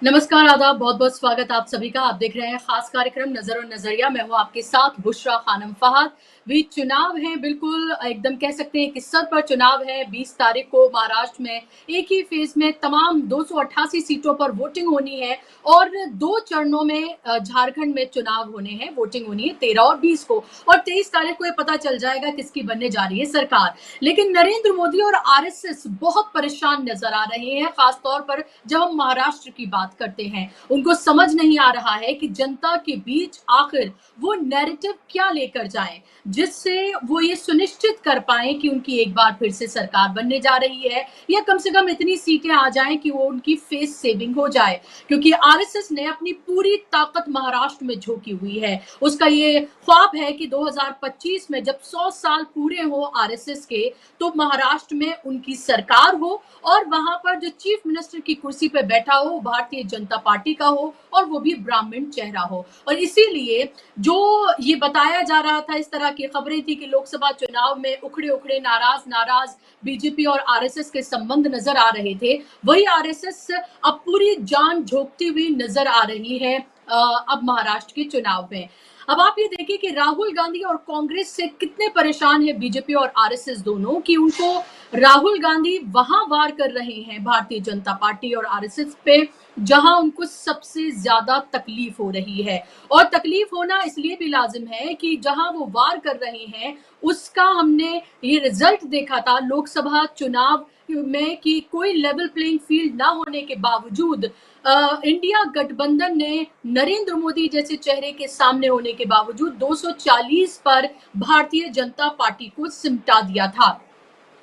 नमस्कार, आदाब, बहुत-बहुत स्वागत आप सभी का। आप देख रहे हैं खास कार्यक्रम नज़र और नज़रिया। मैं हूँ आपके साथ बुशरा खानम फहद। भी चुनाव हैं, बिल्कुल एकदम कह सकते हैं कि सर पर चुनाव है। 20 तारीख को महाराष्ट्र में एक ही फेज़ में तमाम 288 सीटों पर वोटिंग होनी है और 2 चरणों में झारखंड में चुनाव होने हैं, वोटिंग होनी है 13 और 20 को और 23 तारीख को ये पता चल जाएगा किसकी बनने जा रही है सरकार। लेकिन नरेंद्र मोदी और आरएसएस बहुत परेशान नज़र आ रहे हैं, खास तौर पर जब हम महाराष्ट्र की बात करते हैं। उनको समझ नहीं आ रहा है कि जनता के बीच आखिर वो नैरेटिव क्या लेकर जाएं, जिससे वो ये सुनिश्चित कर पाए कि उनकी एक बार फिर से सरकार बनने जा रही है या कम से कम इतनी सीटें आ जाएं कि वो उनकी फेस सेविंग हो जाए। क्योंकि आरएसएस ने अपनी पूरी ताकत महाराष्ट्र में झोंकी हुई है। उसका ये ख्वाब है कि 2025 में जब 100 साल पूरे हो आरएसएस के, तो महाराष्ट्र में उनकी सरकार हो और वहां पर जो चीफ मिनिस्टर की कुर्सी पे बैठा हो भारतीय जनता पार्टी का हो और वो भी ब्राह्मण चेहरा हो। और इसीलिए जो ये बताया जा रहा था, इस तरह की खबरें थी कि लोकसभा चुनाव में उखड़े उखड़े नाराज बीजेपी और आरएसएस के संबंध नजर आ रहे थे, वही आरएसएस अब पूरी जान झोंकती हुई नजर आ रही है अब महाराष्ट्र के चुनाव में। अब आप ये देखिए कि राहुल गांधी और कांग्रेस से कितने परेशान है बीजेपी और आरएसएस दोनों, कि उनको राहुल गांधी वहां वार कर रहे हैं भारतीय जनता पार्टी और आरएसएस पे जहां उनको सबसे ज्यादा तकलीफ हो रही है। और तकलीफ होना इसलिए भी लाजिम है कि जहां वो वार कर रहे हैं उसका हमने ये रिजल्ट देखा था लोकसभा चुनाव में कि कोई लेवल प्लेइंग फील्ड ना होने के बावजूद इंडिया गठबंधन ने नरेंद्र मोदी जैसे चेहरे के सामने होने के बावजूद 240 पर भारतीय जनता पार्टी को सिमटा दिया था।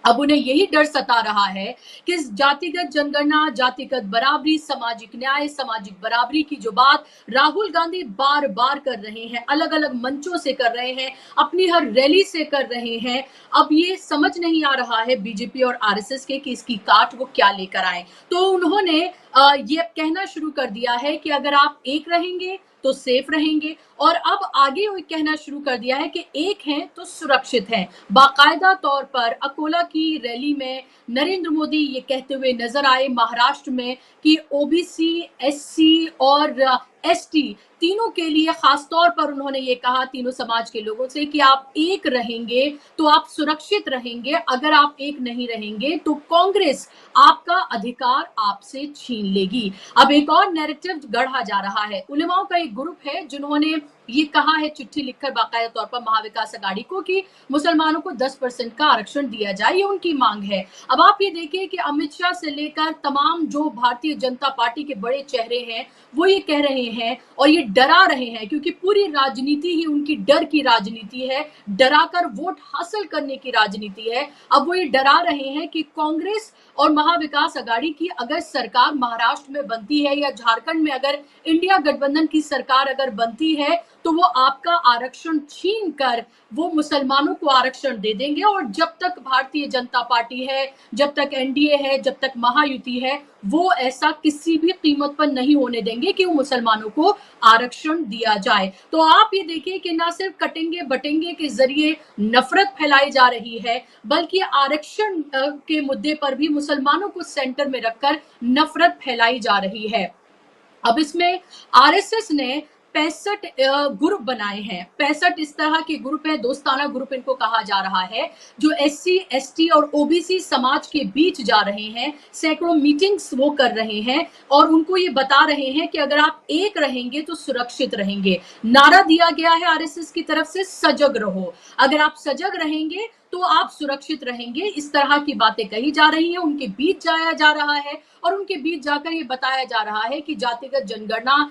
अब उन्हें यही डर सता रहा है कि जातिगत जनगणना, जातिगत बराबरी, सामाजिक न्याय, सामाजिक बराबरी की जो बात राहुल गांधी बार बार कर रहे हैं, अलग अलग मंचों से कर रहे हैं, अपनी हर रैली से कर रहे हैं, अब ये समझ नहीं आ रहा है बीजेपी और आरएसएस के कि इसकी काट वो क्या लेकर आए। तो उन्होंने ये कहना शुरू कर दिया है कि अगर आप एक रहेंगे तो सेफ रहेंगे, और अब आगे कहना शुरू कर दिया है कि एक हैं तो सुरक्षित हैं। बाकायदा तौर पर अकोला की रैली में नरेंद्र मोदी ये कहते हुए नजर आए महाराष्ट्र में कि ओबीसी, एससी और एसटी तीनों के लिए खास तौर पर उन्होंने ये कहा तीनों समाज के लोगों से कि आप एक रहेंगे तो आप सुरक्षित रहेंगे, अगर आप एक नहीं रहेंगे तो कांग्रेस आपका अधिकार आपसे छीन लेगी। अब एक और नैरेटिव गढ़ा जा रहा है। उलेमाओं का एक ग्रुप है जिन्होंने ये कहा है चिट्ठी लिखकर बाकायदा तौर पर महाविकास अघाड़ी को कि मुसलमानों को 10% का आरक्षण दिया जाए, ये उनकी मांग है। अब आप ये देखिए कि अमित शाह से लेकर तमाम जो भारतीय जनता पार्टी के बड़े चेहरे हैं वो ये कह रहे हैं और ये डरा रहे हैं, क्योंकि पूरी राजनीति ही उनकी डर की राजनीति है, डराकर वोट हासिल करने की राजनीति है। अब वो ये डरा रहे हैं कि कांग्रेस और महाविकास अघाड़ी की अगर सरकार महाराष्ट्र में बनती है या झारखंड में अगर इंडिया गठबंधन की सरकार अगर बनती है तो वो आपका आरक्षण छीन कर वो मुसलमानों को आरक्षण दे देंगे। और जब तक भारतीय जनता पार्टी है, जब तक एनडीए है, जब तक महायुति है, वो ऐसा किसी भी कीमत पर नहीं होने देंगे कि वो मुसलमानों को आरक्षण दिया जाए। तो आप ये देखिए कि ना सिर्फ कटेंगे बटेंगे के जरिए नफरत फैलाई जा रही है, बल्कि आरक्षण के मुद्दे पर भी मुसलमानों को सेंटर में रखकर नफरत फैलाई जा रही है। अब इसमें आरएसएस ने 65 ग्रुप बनाए हैं। 65 इस तरह के ग्रुप है, दोस्ताना ग्रुप इनको कहा जा रहा है, जो एससी, एसटी और ओबीसी समाज के बीच जा रहे हैं, सैकड़ों मीटिंग्स वो कर रहे हैं और उनको ये बता रहे हैं कि अगर आप एक रहेंगे तो सुरक्षित रहेंगे। नारा दिया गया है आरएसएस की तरफ से, सजग रहो, अगर आप सजग रहेंगे तो आप सुरक्षित रहेंगे। इस तरह की बातें कही जा रही है, उनके बीच जाया जा रहा है और उनके बीच जाकर ये बताया जा रहा है कि जातिगत जनगणना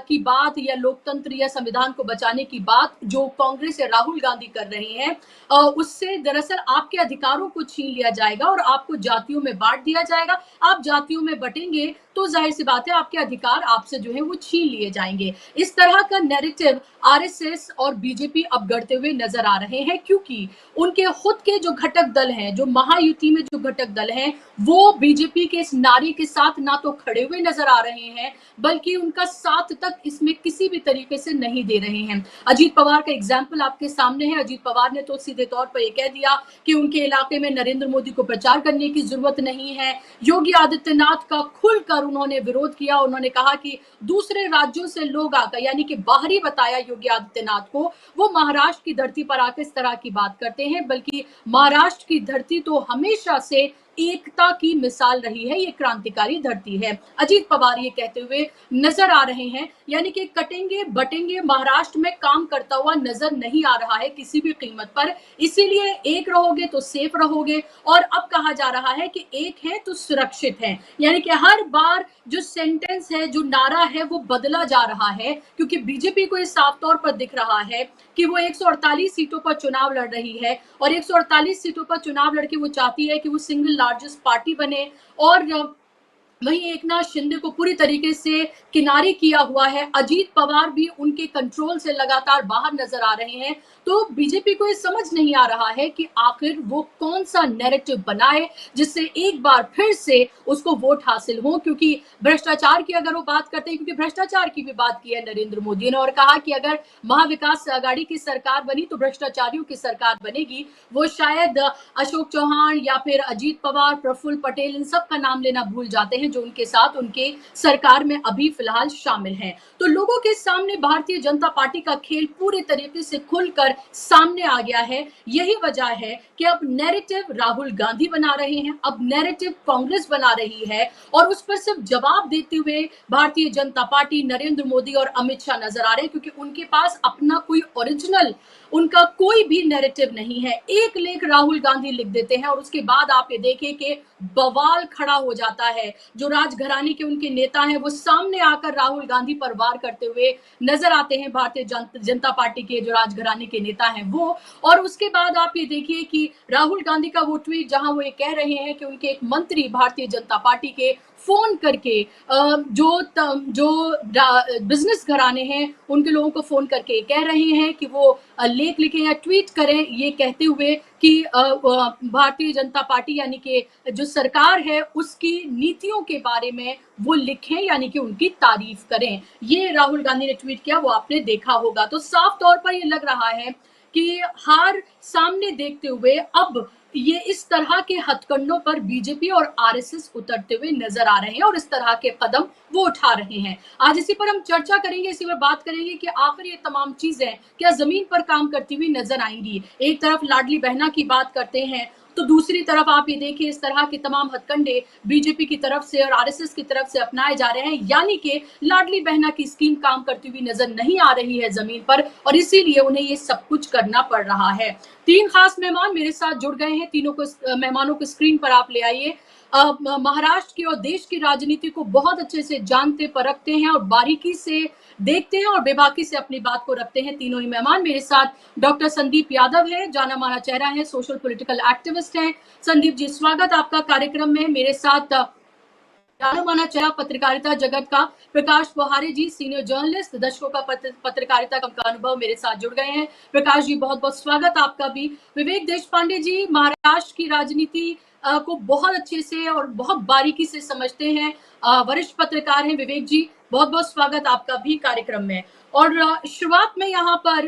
की बात या लोकतंत्र या संविधान को बचाने की बात जो कांग्रेस या राहुल गांधी कर रहे हैं, उससे दरअसल आपके अधिकारों को छीन लिया जाएगा और आपको जातियों में बांट दिया जाएगा। आप जातियों में बटेंगे तो जाहिर सी बात है आपके अधिकार आपसे जो है वो छीन लिए जाएंगे। इस तरह का नैरेटिव आरएसएस और बीजेपी अब गढ़ते हुए नजर आ रहे हैं, क्योंकि उनके खुद के जो घटक दल हैं, जो महायुति में जो घटक दल हैं, वो बीजेपी के इस नारे के साथ ना तो खड़े हुए नजर आ रहे हैं, बल्कि उनका साथ तक इसमें किसी भी तरीके से नहीं दे रहे हैं। अजीत पवार का एग्जाम्पल आपके सामने है। अजीत पवार ने तो सीधे तौर पर यह कह दिया कि उनके इलाके में नरेंद्र मोदी को प्रचार करने की जरूरत नहीं है। योगी आदित्यनाथ का खुलकर उन्होंने विरोध किया। उन्होंने कहा कि दूसरे राज्यों से लोग आकर, यानी कि बाहरी बताया योगी आदित्यनाथ को, वो महाराष्ट्र की धरती पर आकर इस तरह की बात करते हैं, बल्कि महाराष्ट्र की धरती तो हमेशा से एकता की मिसाल रही है, ये क्रांतिकारी धरती है। अजीत पवार ये कहते हुए नजर आ रहे हैं, यानी कि कटेंगे बटेंगे महाराष्ट्र में काम करता हुआ नजर नहीं आ रहा है किसी भी कीमत पर। इसीलिए एक रहोगे तो सेफ रहोगे, और अब कहा जा रहा है कि एक है तो सुरक्षित है, यानी कि हर बार जो सेंटेंस है, जो नारा है, वो बदला जा रहा है, क्योंकि बीजेपी को इस साफ तौर पर दिख रहा है कि वो 148 सीटों पर चुनाव लड़ रही है, और 148 सीटों पर चुनाव लड़के वो चाहती है कि वो सिंगल लार्जेस्ट पार्टी बने। और वहीं एकनाथ शिंदे को पूरी तरीके से किनारे किया हुआ है। अजीत पवार भी उनके कंट्रोल से लगातार बाहर नजर आ रहे हैं। तो बीजेपी को ये समझ नहीं आ रहा है कि आखिर वो कौन सा नैरेटिव बनाए जिससे एक बार फिर से उसको वोट हासिल हो, क्योंकि भ्रष्टाचार की अगर वो बात करते हैं, क्योंकि भ्रष्टाचार की भी बात की है नरेंद्र मोदी ने, और कहा कि अगर महाविकास आघाड़ी की सरकार बनी तो भ्रष्टाचारियों की सरकार बनेगी। वो शायद अशोक चौहान या फिर अजीत पवार, प्रफुल्ल पटेल, इन सब का नाम लेना भूल जाते हैं जो उनके साथ उनके सरकार में अभी फिलहाल शामिल हैं। तो लोगों के सामने भारतीय जनता पार्टी का खेल पूरे तरीके से खुलकर सामने आ गया है। यही वजह है कि अब नैरेटिव राहुल गांधी बना रहे हैं, अब नैरेटिव कांग्रेस बना रही है, और उस पर सिर्फ जवाब देते हुए भारतीय जनता पार्टी, नरेंद्र मोदी और अमित शाह नजर आ रहे हैं, क्योंकि उनके पास अपना कोई ओरिजिनल, उनका कोई भी नैरेटिव नहीं है। एक लेख राहुल गांधी लिख देते हैं और उसके बाद आप ये देखिए कि बवाल खड़ा हो जाता है। जो राजघराने के उनके नेता हैं वो सामने आकर राहुल गांधी पर वार करते हुए नजर आते हैं, भारतीय जनता पार्टी के जो राजघराने के नेता हैं वो। और उसके बाद आप ये देखिए कि राहुल गांधी का वो ट्वीट जहां वो ये कह रहे हैं कि उनके एक मंत्री भारतीय जनता पार्टी के फोन करके जो बिजनेस घराने हैं उनके लोगों को फोन करके कह रहे हैं कि वो लेख लिखें या ट्वीट करें, ये कहते हुए कि भारतीय जनता पार्टी यानी कि जो सरकार है उसकी नीतियों के बारे में वो लिखें, यानी कि उनकी तारीफ करें। ये राहुल गांधी ने ट्वीट किया, वो आपने देखा होगा। तो साफ तौर पर ये लग रहा है कि हार सामने देखते हुए अब ये इस तरह के हथकंडों पर बीजेपी और आरएसएस उतरते हुए नजर आ रहे हैं, और इस तरह के कदम वो उठा रहे हैं। आज इसी पर हम चर्चा करेंगे, इसी पर बात करेंगे कि आखिर ये तमाम चीजें क्या जमीन पर काम करती हुई नजर आएंगी। एक तरफ लाडली बहना की बात करते हैं, तो दूसरी तरफ आप ये देखिए इस तरह के तमाम हथकंडे बीजेपी की तरफ से और आरएसएस की तरफ से अपनाए जा रहे हैं, यानी कि लाडली बहना की स्कीम काम करती हुई नजर नहीं आ रही है जमीन पर, और इसीलिए उन्हें ये सब कुछ करना पड़ रहा है। तीन खास मेहमान मेरे साथ जुड़ गए हैं, तीनों को मेहमानों को स्क्रीन पर आप ले आइए। महाराष्ट्र की और देश की राजनीति को बहुत अच्छे से जानते परखते हैं और बारीकी से देखते हैं और बेबाकी से अपनी बात को रखते हैं तीनों ही मेहमान। मेरे साथ डॉक्टर संदीप यादव है, जाना माना चेहरा है, सोशल पॉलिटिकल एक्टिविस्ट हैं। संदीप जी, स्वागत आपका कार्यक्रम में। मेरे साथ जाना माना चेहरा पत्रकारिता जगत का प्रकाश पोहारे जी, सीनियर जर्नलिस्ट, दशकों का पत्रकारिता का अनुभव, मेरे साथ जुड़ गए हैं। प्रकाश जी, बहुत बहुत स्वागत आपका भी। विवेक देशपांडे जी, महाराष्ट्र की राजनीति को बहुत अच्छे से और बहुत बारीकी से समझते हैं, वरिष्ठ पत्रकार हैं विवेक जी, बहुत बहुत स्वागत आपका भी कार्यक्रम में। और शुरुआत में यहाँ पर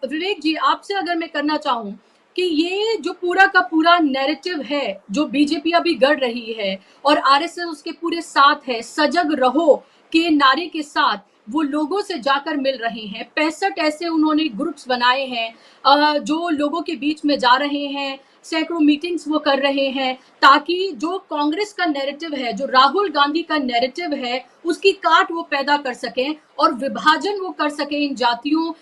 विवेक जी आपसे अगर मैं करना चाहूं कि ये जो पूरा का पूरा नैरेटिव है जो बीजेपी अभी गढ़ रही है और आरएसएस उसके पूरे साथ है, सजग रहो के नारे के साथ वो लोगों से जाकर मिल रहे हैं। 65 ऐसे उन्होंने ग्रुप्स बनाए हैं जो लोगों के बीच में जा रहे हैं, सैकड़ों मीटिंग्स वो कर रहे हैं, ताकि जो कांग्रेस का नैरेटिव है, जो राहुल गांधी का नैरेटिव है, उसकी काट वो पैदा कर सकें और विभाजन वो कर सकें इन जातियों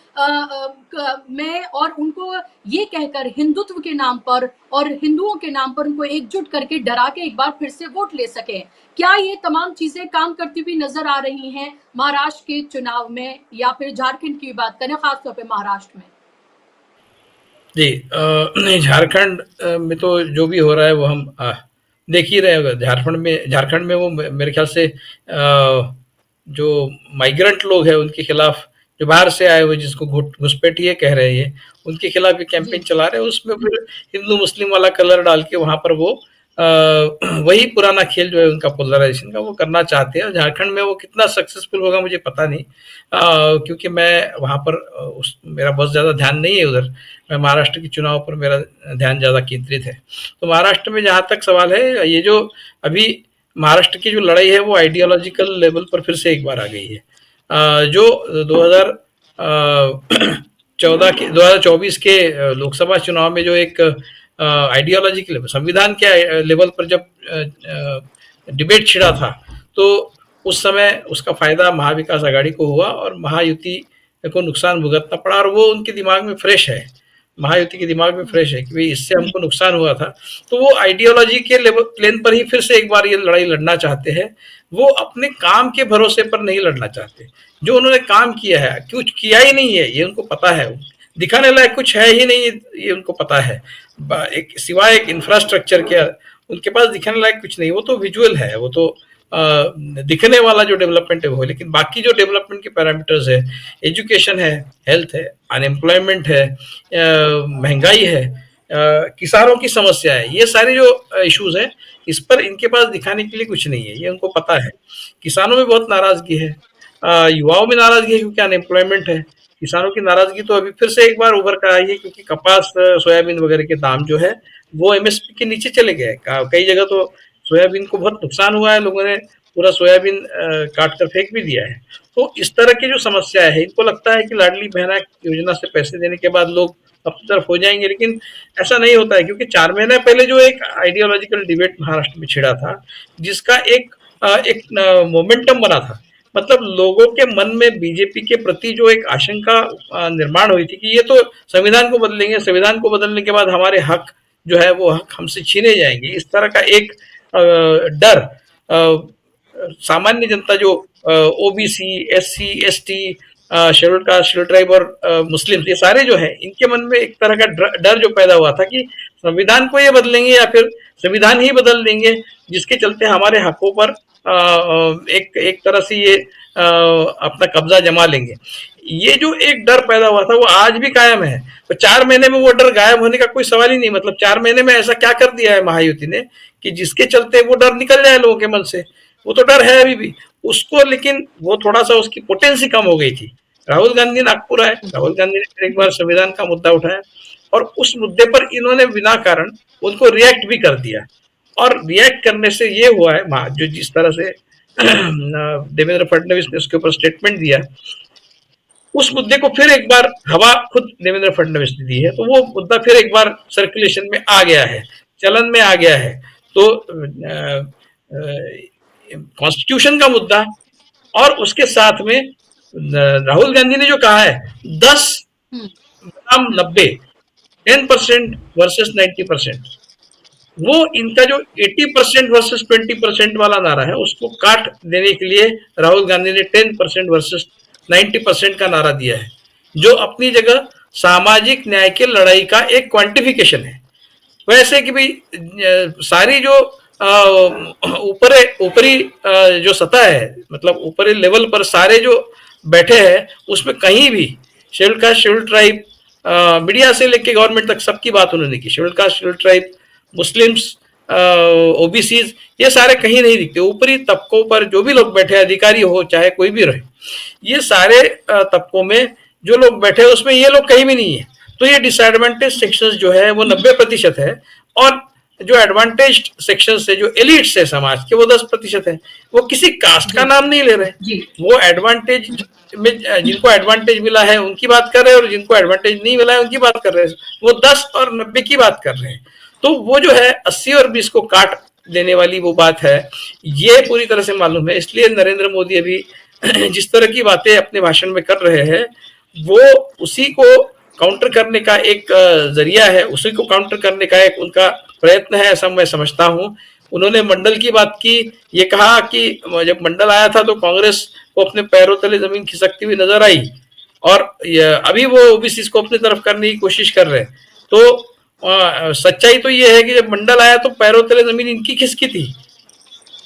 में, और उनको ये कहकर हिंदुत्व के नाम पर और हिंदुओं के नाम पर उनको एकजुट करके डरा के एक बार फिर से वोट ले सकें। क्या ये तमाम चीजें काम करती हुई नजर आ रही हैं महाराष्ट्र के चुनाव में, या फिर झारखंड की बात करें खासतौर पे महाराष्ट्र में? जी नहीं, झारखंड में तो जो भी हो रहा है वो हम देख ही रहे होगा। झारखंड में वो मेरे ख्याल से जो माइग्रेंट लोग हैं उनके खिलाफ जो बाहर से आए हुए जिसको घुसपैठिए कह रहे हैं, उनके खिलाफ ये कैंपेन जी। चला रहे हैं। उसमें फिर हिंदू मुस्लिम वाला कलर डाल के वहां पर वो वही पुराना खेल जो है उनका पोलराइजेशन का वो करना चाहते हैं। झारखंड में वो कितना सक्सेसफुल होगा मुझे पता नहीं, क्योंकि मैं वहां पर मेरा बहुत ज्यादा ध्यान नहीं है उधर। मैं महाराष्ट्र के चुनाव पर मेरा ध्यान ज्यादा केंद्रित है। तो महाराष्ट्र में जहां तक सवाल है, ये जो अभी महाराष्ट्र की जो लड़ाई है वो आइडियोलॉजिकल लेवल पर फिर से एक बार आ गई है। जो 2014 के 2024 के लोकसभा चुनाव में जो एक आइडियोलॉजी के लेवल, संविधान के लेवल पर जब डिबेट छिड़ा था, तो उस समय उसका फायदा महाविकास आघाड़ी को हुआ और महायुति को नुकसान भुगतना पड़ा। और वो उनके दिमाग में फ्रेश है, महायुति के दिमाग में फ्रेश है कि भाई इससे हमको नुकसान हुआ था। तो वो आइडियोलॉजी के लेवल प्लेन पर ही फिर से एक बार ये लड़ाई लड़ना चाहते हैं। वो अपने काम के भरोसे पर नहीं लड़ना चाहते। जो उन्होंने काम किया है, कुछ किया ही नहीं है ये उनको पता है, दिखाने लायक कुछ है ही नहीं ये उनको पता है। एक सिवाय एक इंफ्रास्ट्रक्चर के उनके पास दिखाने लायक कुछ नहीं। वो तो विजुअल है, वो तो दिखने वाला जो डेवलपमेंट है वो। लेकिन बाकी जो डेवलपमेंट के पैरामीटर्स है, एजुकेशन है, हेल्थ है, अनएम्प्लॉयमेंट है, महंगाई है, किसानों की समस्या है, ये सारी जो इश्यूज है, इस पर इनके पास दिखाने के लिए कुछ नहीं है, ये उनको पता है। किसानों में बहुत नाराजगी है, युवाओं में नाराजगी है क्योंकि अनएम्प्लॉयमेंट है। किसानों की नाराजगी तो अभी फिर से एक बार उभर कर आई है क्योंकि कपास, सोयाबीन वगैरह के दाम जो है वो एमएसपी के नीचे चले गए। कई जगह तो सोयाबीन को बहुत नुकसान हुआ है, लोगों ने पूरा सोयाबीन काट कर फेंक भी दिया है। तो इस तरह की जो समस्या है, इनको लगता है कि लाडली बहना योजना से पैसे देने के बाद लोग अपनी तरफ हो जाएंगे, लेकिन ऐसा नहीं होता है। क्योंकि 4 महीने पहले जो एक आइडियोलॉजिकल डिबेट महाराष्ट्र में छिड़ा था, जिसका एक मोमेंटम बना था, मतलब लोगों के मन में बीजेपी के प्रति जो एक आशंका निर्माण हुई थी कि ये तो संविधान को बदलेंगे, संविधान को बदलने के बाद हमारे हक जो है वो हक हमसे छीने जाएंगे, इस तरह का एक डर सामान्य जनता जो OBC, SC, ST, schedule caste, schedule tribe और मुस्लिम, ये सारे जो है इनके मन में एक तरह का डर जो पैदा हुआ था कि संविधान को ये बदलेंगे या फिर संविधान ही बदल देंगे, जिसके चलते हमारे हकों पर एक तरह से ये अपना कब्जा जमा लेंगे। ये जो एक डर पैदा हुआ था वो आज भी कायम है। तो 4 महीने में वो डर गायब होने का कोई सवाल ही नहीं। मतलब 4 महीने में ऐसा क्या कर दिया है महायुति ने कि जिसके चलते वो डर निकल जाए लोगों के मन से। वो तो डर है अभी भी उसको, लेकिन वो थोड़ा सा उसकी पोटेंसी कम हो गई थी। राहुल गांधी नागपुर आए, राहुल गांधी ने फिर एक बार संविधान का मुद्दा उठाया और उस मुद्दे पर इन्होंने बिना कारण उनको रिएक्ट भी कर दिया। और रिएक्ट करने से ये हुआ है जो जिस तरह से देवेंद्र फडणवीस ने उसके ऊपर स्टेटमेंट दिया, उस मुद्दे को फिर एक बार हवा खुद देवेंद्र फडणवीस ने दी है, तो वो मुद्दा फिर एक बार सर्कुलेशन में आ गया है, चलन में आ गया है। तो कॉन्स्टिट्यूशन का मुद्दा और उसके साथ में राहुल गांधी ने जो कहा है 10 बनाम 90, 10% वर्सेस 90%, वो इनका जो 80% वर्सेस 20% वाला नारा है उसको काट देने के लिए राहुल गांधी ने 10% वर्सेस 90% का नारा दिया है, जो अपनी जगह सामाजिक न्याय की लड़ाई का एक क्वांटिफिकेशन है। वैसे कि भाई सारी जो ऊपरी जो सतह है, मतलब ऊपरी लेवल पर सारे जो बैठे हैं उसमें कहीं भी schedule caste, schedule tribe, media से लेके गवर्नमेंट तक सबकी बात उन्होंने की। Schedule caste, schedule tribe, Muslims, OBCs, ये सारे कहीं नहीं दिखते। ऊपरी तबकों पर जो भी लोग बैठे, अधिकारी हो चाहे कोई भी रहे, ये सारे तबकों में जो लोग बैठे उसमें ये लोग कहीं भी नहीं है। तो ये डिसएडवांटेज सेक्शंस जो है वो 90% है और जो एडवांटेज सेक्शंस है, जो एलिट्स है समाज के, वो 10% है। वो किसी कास्ट का नाम नहीं ले रहे, वो एडवांटेज में जिनको एडवांटेज मिला है उनकी बात कर रहे हैं और जिनको एडवांटेज नहीं मिला है उनकी बात कर रहे हैं। वो 10 और 90 की बात कर रहे हैं। तो वो जो है 80 और 20 को काट देने वाली वो बात है, ये पूरी तरह से मालूम है। इसलिए नरेंद्र मोदी अभी जिस तरह की बातें अपने भाषण में कर रहे हैं, वो उसी को काउंटर करने का एक जरिया है, उसी को काउंटर करने का एक उनका प्रयत्न है, ऐसा मैं समझता हूँ। उन्होंने मंडल की बात की, ये कहा कि जब मंडल आया था तो कांग्रेस को अपने पैरों तले जमीन खिसकती हुई नजर आई और अभी वो ओबीसी को अपनी तरफ करने की कोशिश कर रहे हैं। तो सच्चाई तो ये है कि जब मंडल आया तो पैरों तले जमीन इनकी खिसकी थी,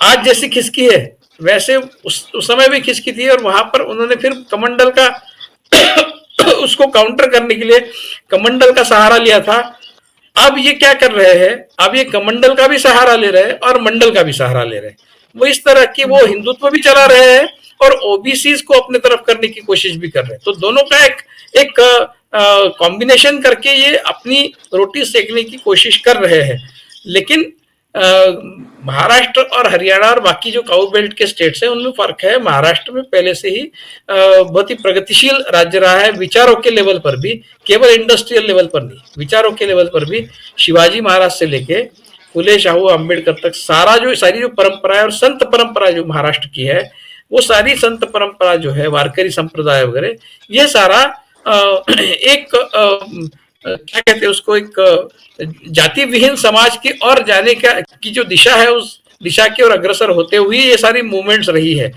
आज जैसी खिसकी है वैसे उस समय भी खिसकी थी। और वहां पर उन्होंने फिर कमंडल का उसको काउंटर करने के लिए कमंडल का सहारा लिया था। अब ये क्या कर रहे हैं, अब ये कमंडल का भी सहारा ले रहे हैं और मंडल का भी सहारा ले रहे हैं। वो इस तरह की वो हिंदुत्व भी चला रहे हैं और ओबीसी को अपने तरफ करने की कोशिश भी कर रहे हैं। तो दोनों का एक एक कॉम्बिनेशन करके ये अपनी रोटी सेकने की कोशिश कर रहे हैं। लेकिन महाराष्ट्र और हरियाणा और बाकी जो काउ बेल्ट के स्टेट्स हैं उनमें फर्क है। महाराष्ट्र में पहले से ही बहुत ही प्रगतिशील राज्य रहा है, विचारों के लेवल पर भी, केवल इंडस्ट्रियल लेवल पर नहीं, विचारों के लेवल पर भी। शिवाजी महाराज से लेके फुले शाहू अम्बेडकर तक सारी जो परंपरा है और संत परंपरा जो महाराष्ट्र की है, वो सारी संत परंपरा जो है, वारकरी संप्रदाय वगैरह, ये सारा एक क्या कहते हैं उसको, एक जाति विहीन समाज की और जाने की जो दिशा है, उस दिशा की ओर अग्रसर होते हुए ये सारी मूवमेंट्स रही है।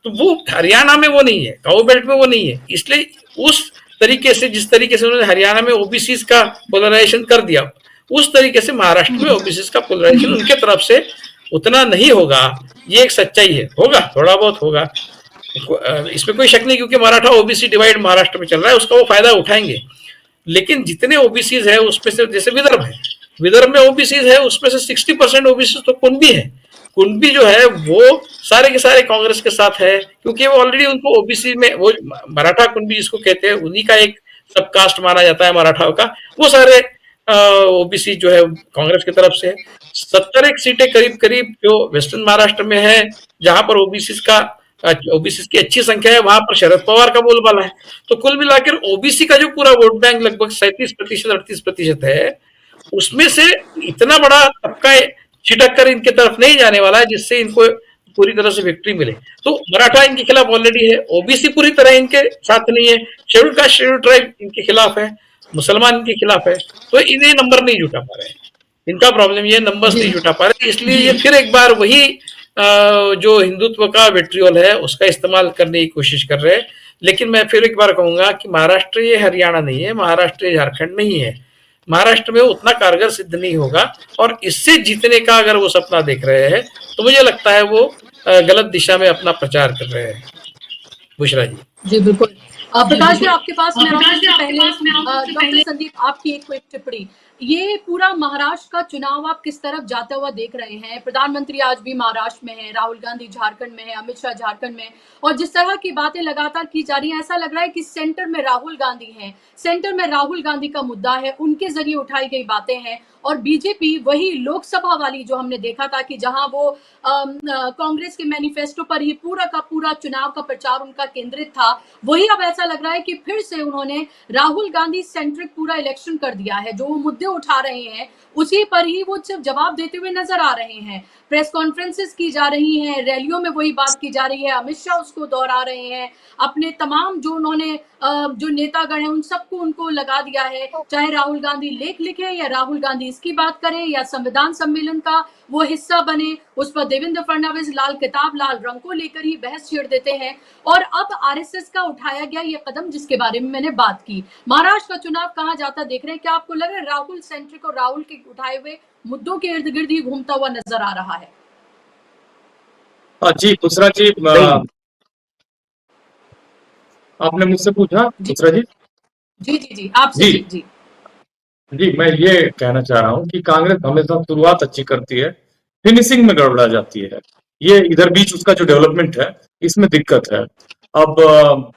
तो वो हरियाणा में वो नहीं है, काउ बेल्ट में वो नहीं है। इसलिए उस तरीके से, जिस तरीके से उन्होंने हरियाणा में ओबीसी का पोलराइजेशन कर दिया, उस तरीके से महाराष्ट्र में ओबीसी का पोलराइजेशन उनके तरफ से उतना नहीं होगा। ये एक सच्चाई है, होगा, थोड़ा बहुत होगा, इसमें कोई शक नहीं, क्योंकि मराठा ओबीसी डिवाइड महाराष्ट्र में चल रहा है, उसका वो फायदा उठाएंगे। लेकिन जितने ओबीसीज है उसमें से, जैसे विदर्भ है, विदर्भ में ओबीसीज है, उसमें से 60% ओबीसी तो कुणबी है। कुणबी जो है वो सारे के सारे कांग्रेस के साथ है, क्योंकि वो ऑलरेडी उनको ओबीसी में, वो मराठा कुणबी जिसको कहते हैं, उन्हीं का एक सब कास्ट माना जाता है मराठाओं का। वो सारे ओबीसी जो है कांग्रेस की तरफ से 70 सीटें करीब करीब जो वेस्टर्न महाराष्ट्र में है, जहां पर ओबीसी की अच्छी संख्या है, वहां पर शरद पवार का बोलबाला है। तो कुल मिलाकर ओबीसी का जो पूरा वोट बैंक लगभग 37% 38% है, उसमें से इतना बड़ा तबका छिटक कर इनके तरफ नहीं जाने वाला है जिससे इनको पूरी तरह से विक्ट्री मिले। तो मराठा इनके खिलाफ ऑलरेडी है, ओबीसी पूरी तरह इनके साथ नहीं है, शेड्यूल कास्ट शेड्यूल ट्राइब इनके खिलाफ है, मुसलमान इनके खिलाफ है। तो इन्हें नंबर नहीं जुटा पा रहे हैं, इनका प्रॉब्लम ये नंबर्स नहीं जुटा पा रहे, इसलिए ये फिर एक बार वही जो हिंदुत्व का विट्रियोल है उसका इस्तेमाल करने की कोशिश कर रहे हैं। लेकिन मैं फिर एक बार कहूंगा कि महाराष्ट्र ये हरियाणा नहीं है, महाराष्ट्र ये झारखंड नहीं है। महाराष्ट्र में उतना कारगर सिद्ध नहीं होगा, और इससे जीतने का अगर वो सपना देख रहे हैं तो मुझे लगता है वो गलत दिशा में अपना प्रचार कर रहे हैं। बुशरा जी। जी बिल्कुल। प्रकाश जी, आपके पास मैं डॉक्टर संदीप, आपकी एक क्विक टिप्पणी। ये पूरा महाराष्ट्र का चुनाव आप किस तरफ जाता हुआ देख रहे हैं? प्रधानमंत्री आज भी महाराष्ट्र में है, राहुल गांधी झारखंड में है, अमित शाह झारखंड में, और जिस तरह की बातें लगातार की जा रही है, ऐसा लग रहा है कि सेंटर में राहुल गांधी हैं, सेंटर में राहुल गांधी का मुद्दा है, उनके जरिए उठाई गई बातें हैं, और बीजेपी वही लोकसभा वाली जो हमने देखा था कि जहां वो कांग्रेस के मैनिफेस्टो पर ही पूरा का पूरा चुनाव का प्रचार उनका केंद्रित था, वही अब ऐसा लग रहा है कि फिर से उन्होंने राहुल गांधी सेंट्रिक पूरा इलेक्शन कर दिया है। जो वो मुद्दे उठा रहे हैं उसी पर ही वो सिर्फ जवाब देते हुए नजर आ रहे हैं। प्रेस कॉन्फ्रेंसेस की जा रही हैं, रैलियों में वही बात की जा रही है, अमित शाह उसको दोहरा रहे हैं, अपने तमाम जो उन्होंने जो नेतागण हैं उन सबको उनको लगा दिया है, चाहे राहुल गांधी लेख लिखे या राहुल गांधी इसकी बात करें या संविधान सम्मेलन का वो हिस्सा बने, उस पर देवेंद्र फडणवीस लाल किताब लाल रंग को लेकर ही बहस छेड़ देते हैं। और अब आरएसएस का उठाया गया ये कदम जिसके बारे में मैंने बात की, महाराष्ट्र का चुनाव कहाँ जाता देख रहे हैं? क्या आपको लग रहा है राहुल सेंट्रिक और राहुल के उठाए हुए मुद्दों के इर्द गिर्द ही घूमता हुआ नजर आ रहा है? जी दूसरा जी, आपने मुझसे पूछा दूसरा जी। जी आपसे। जी जी मैं ये कहना चाह रहा हूँ कि कांग्रेस हमेशा शुरुआत अच्छी करती है, फिनिशिंग में गड़बड़ा जाती है। ये इधर बीच उसका जो डेवलपमेंट है इसमें दिक्कत है। अब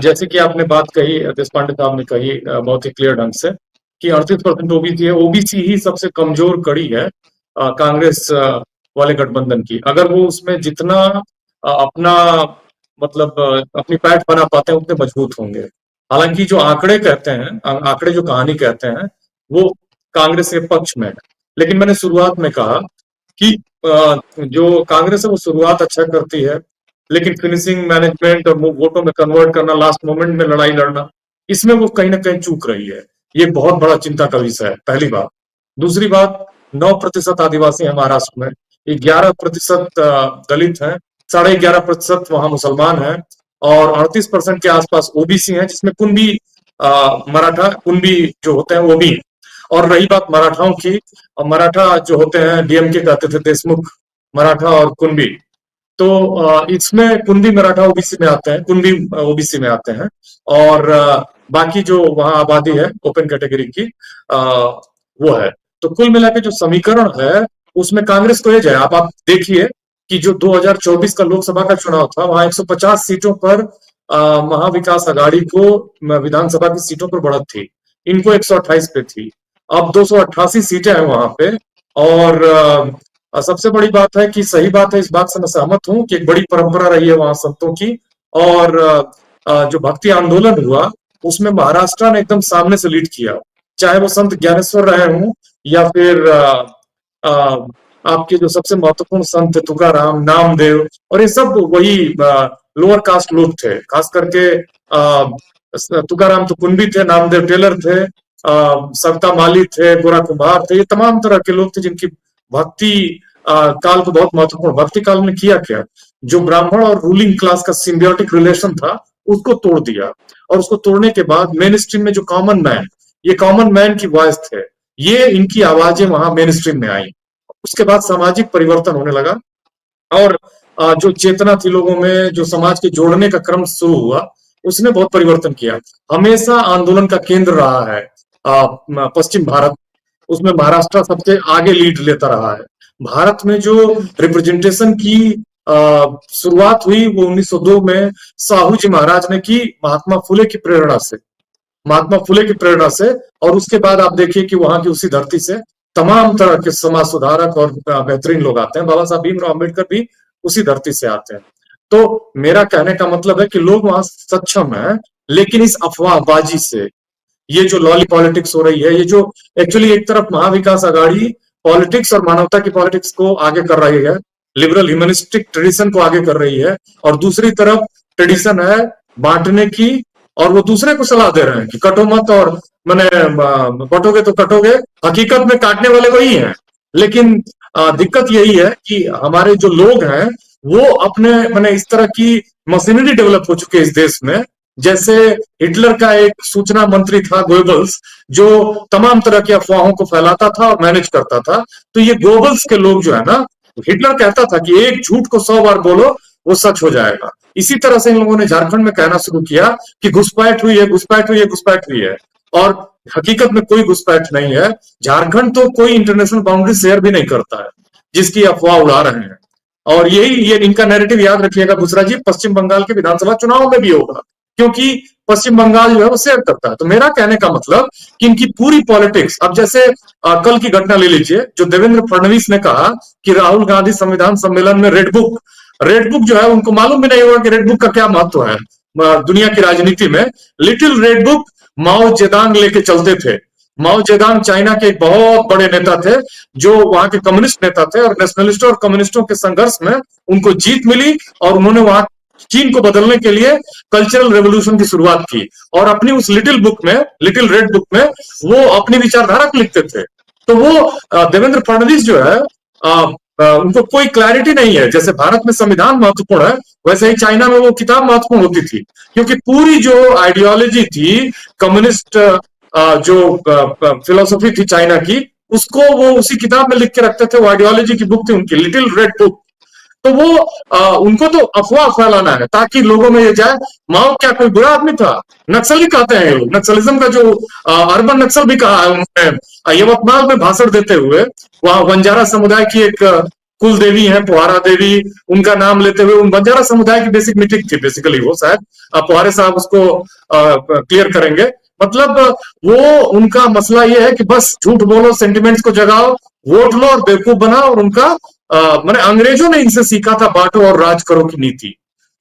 जैसे कि आपने बात कही, देशपांडे साहब ने कही बहुत ही क्लियर ढंग से कि 38% ओबीसी है। ओबीसी ही सबसे कमजोर कड़ी है कांग्रेस वाले गठबंधन की। अगर वो उसमें जितना अपना मतलब अपनी पैठ बना पाते हैं उतने मजबूत होंगे। हालांकि जो आंकड़े कहते हैं, आंकड़े जो कहानी कहते हैं वो कांग्रेस के पक्ष में है। लेकिन मैंने शुरुआत में कहा कि जो कांग्रेस है वो शुरुआत अच्छा करती है, लेकिन फिनिशिंग मैनेजमेंट और वोटों में कन्वर्ट करना, लास्ट मोमेंट में लड़ाई लड़ना, इसमें वो कहीं ना कहीं चूक रही है। ये बहुत बड़ा चिंता का विषय है, पहली बात। दूसरी बात, 9% आदिवासी है महाराष्ट्र में, 11% दलित है, 11.5% वहां मुसलमान है, और 38% के आसपास ओबीसी है, जिसमें कुणबी मराठा कुणबी जो होते हैं वो भी। और रही बात मराठाओं की, और मराठा जो होते हैं डीएमके कहते थे, देशमुख मराठा और कुणबी, तो इसमें कुणबी मराठा ओबीसी में आते हैं, कुणबी ओबीसी में आते हैं, और बाकी जो वहां आबादी है ओपन कैटेगरी की वो है। तो कुल मिला के जो समीकरण है उसमें कांग्रेस को एज है। आप देखिए कि जो 2024 का लोकसभा का चुनाव था वहां 150 सीटों पर महाविकास आघाड़ी को विधानसभा की सीटों पर बढ़त थी, इनको 128 पे थी। अब 288 सीटें हैं वहां पे। और सबसे बड़ी बात है कि सही बात है, इस बात से मैं सहमत हूं कि एक बड़ी परंपरा रही है वहां संतों की। और जो भक्ति आंदोलन हुआ उसमें महाराष्ट्र ने एकदम सामने से लीड किया, चाहे वो संत ज्ञानेश्वर रहे हों या फिर आपके जो सबसे महत्वपूर्ण संत तुकाराम, नामदेव, और ये सब वही लोअर कास्ट लोग थे। खास करके तुकाराम तो कुणबी थे, नामदेव टेलर थे, सविता माली थे, गोरा कुम्हार थे। ये तमाम तरह के लोग थे जिनकी भक्ति काल को बहुत महत्वपूर्ण। भक्ति काल में किया क्या, जो ब्राह्मण और रूलिंग क्लास का सिम्बियोटिक रिलेशन था उसको तोड़ दिया। और उसको तोड़ने के बाद मेन स्ट्रीम में जो कॉमन मैन, ये कॉमन मैन की वॉइस थे, ये इनकी आवाजें वहां मेन स्ट्रीम में आई। उसके बाद सामाजिक परिवर्तन होने लगा और जो चेतना थी लोगों में, जो समाज के जोड़ने का क्रम शुरू हुआ, उसने बहुत परिवर्तन किया। हमेशा आंदोलन का केंद्र रहा है पश्चिम भारत, उसमें महाराष्ट्र सबसे आगे लीड लेता रहा है। भारत में जो रिप्रेजेंटेशन की शुरुआत हुई वो 1902 में साहू जी महाराज ने की, महात्मा फुले की प्रेरणा से, महात्मा फुले की प्रेरणा से। और उसके बाद आप देखिए कि वहां की उसी धरती से तमाम तरह के समाज सुधारक और बेहतरीन लोग आते हैं। बाबा साहब भीमराव अम्बेडकर भी उसी धरती से आते हैं। तो मेरा कहने का मतलब है कि लोग वहां सक्षम है, लेकिन इस अफवाहबाजी से, ये जो लॉली पॉलिटिक्स हो रही है, ये जो एक्चुअली एक तरफ महाविकास आघाड़ी पॉलिटिक्स और मानवता की पॉलिटिक्स को आगे कर रही है, लिबरल ह्यूमनिस्टिक ट्रेडिशन को आगे कर रही है, और दूसरी तरफ ट्रेडिशन है बांटने की, और वो दूसरे को सलाह दे रहे हैं कि कटो मत, और मैंने बटोगे तो कटोगे। हकीकत में काटने वाले वही हैं। लेकिन दिक्कत यही है कि हमारे जो लोग हैं वो अपने मैंने इस तरह की मशीनरी डेवलप हो चुके हैं इस देश में। जैसे हिटलर का एक सूचना मंत्री था गोएबल्स, जो तमाम तरह की अफवाहों को फैलाता था और मैनेज करता था। तो ये गोएबल्स के लोग जो है ना, हिटलर कहता था कि एक झूठ को 100 बार बोलो वो सच हो जाएगा। इसी तरह से इन लोगों ने झारखंड में कहना शुरू किया कि घुसपैठ हुई है, घुसपैठ हुई है, घुसपैठ हुई है। और हकीकत में कोई घुसपैठ नहीं है। झारखंड तो कोई इंटरनेशनल बाउंड्री शेयर भी नहीं करता है, जिसकी अफवाह उड़ा रहे हैं। और ये इनका नैरेटिव याद रखिएगा बुसरा जी, पश्चिम बंगाल के विधानसभा चुनाव में भी होगा, क्योंकि पश्चिम बंगाल जो है वो शेयर करता है। तो मेरा कहने का मतलब कि इनकी पूरी पॉलिटिक्स, अब जैसे कल की घटना ले लीजिए, जो देवेंद्र फडणवीस ने कहा कि राहुल गांधी संविधान सम्मेलन में रेड बुक जो है, उनको मालूम भी नहीं होगा कि रेड बुक का क्या महत्व है दुनिया की राजनीति में। लिटिल रेड बुक माओ जेदांग लेके चलते थे। माओ जेदांग चाइना के एक बहुत बड़े नेता थे, जो वहां के कम्युनिस्ट नेता थे, और नेशनलिस्टों और कम्युनिस्टों के संघर्ष में उनको जीत मिली, और उन्होंने वहां चीन को बदलने के लिए कल्चरल रेवोल्यूशन की शुरुआत की। और अपनी उस लिटिल रेड बुक में वो अपनी विचारधारा को लिखते थे। तो वो देवेंद्र फडणवीस जो है, उनको कोई क्लैरिटी नहीं है। जैसे भारत में संविधान महत्वपूर्ण है, वैसे ही चाइना में वो किताब महत्वपूर्ण होती थी, क्योंकि पूरी जो आइडियोलॉजी थी कम्युनिस्ट, जो फिलोसफी थी चाइना की, उसको वो उसी किताब में लिख के रखते थे। वो आइडियोलॉजी की बुक थी उनकी, लिटिल रेड बुक। तो वो उनको तो अफवाह फैलाना है ताकि लोगों में ये जाए माओ क्या कोई बुरा आदमी था। नक्सली कहते हैं लोग, नक्सलिज्म का जो अर्बन नक्सल भी कहा है उन्होंने यवतमाल में भाषण देते हुए। वहां बंजारा समुदाय की एक कुल देवी है पोहारा देवी, उनका नाम लेते हुए, उन बंजारा समुदाय की बेसिक मीटिंग थी बेसिकली वो, शायद पोहारे साहब उसको क्लियर करेंगे। मतलब वो उनका मसला ये है कि बस झूठ बोलो, सेंटिमेंट्स को जगाओ, वोट लो और बेवकूफ बनाओ। और उनका मैंने अंग्रेजों ने इनसे सीखा था बांटो और राज करो की नीति।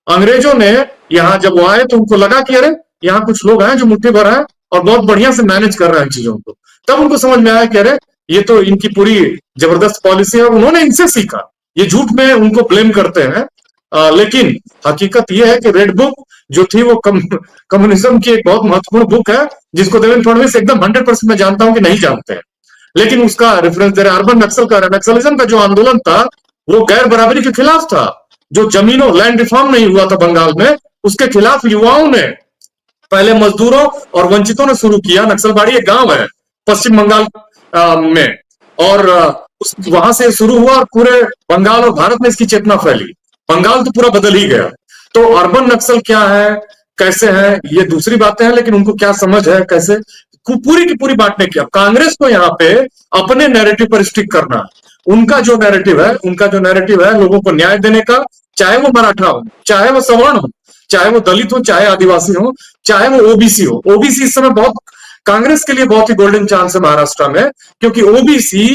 अंग्रेजों ने यहाँ जब वो आए तो उनको लगा कि अरे यहाँ कुछ लोग हैं जो मुट्ठी भर हैं और बहुत बढ़िया से मैनेज कर रहे हैं चीजों को। तब उनको समझ में आया कि अरे ये तो इनकी पूरी जबरदस्त पॉलिसी है, और उन्होंने इनसे सीखा। ये झूठ में उनको ब्लेम करते हैं, लेकिन हकीकत ये है कि रेड बुक जो थी वो कम्युनिज्म की एक बहुत महत्वपूर्ण बुक है, जिसको देवेंद्र फडणवीस एकदम 100% मैं जानता हूं कि नहीं जानते हैं, लेकिन उसका रेफरेंस दे रहे। अर्बन नक्सलिज्म का जो आंदोलन था वो गैर बराबरी के खिलाफ था। जो जमीनों लैंड रिफॉर्म नहीं हुआ था बंगाल में, उसके खिलाफ युवाओं ने, पहले मजदूरों और वंचितों ने शुरू किया। नक्सलबाड़ी एक गांव है पश्चिम बंगाल में, और वहां से शुरू हुआ और पूरे बंगाल और भारत में इसकी चेतना फैली। बंगाल तो पूरा बदल ही गया। तो अर्बन नक्सल क्या है, कैसे है, ये दूसरी बातें हैं, लेकिन उनको क्या समझ है, कैसे पूरी की पूरी बांटने की। अब कांग्रेस को यहाँ पे अपने नैरेटिव पर स्टिक करना है। उनका जो नैरेटिव है लोगों को न्याय देने का, चाहे वो मराठा हो, चाहे वो सवर्ण हो, चाहे वो दलित हो, चाहे आदिवासी हो, चाहे वो ओबीसी हो। ओबीसी इस समय बहुत कांग्रेस के लिए बहुत ही गोल्डन चांस है महाराष्ट्र में, क्योंकि ओबीसी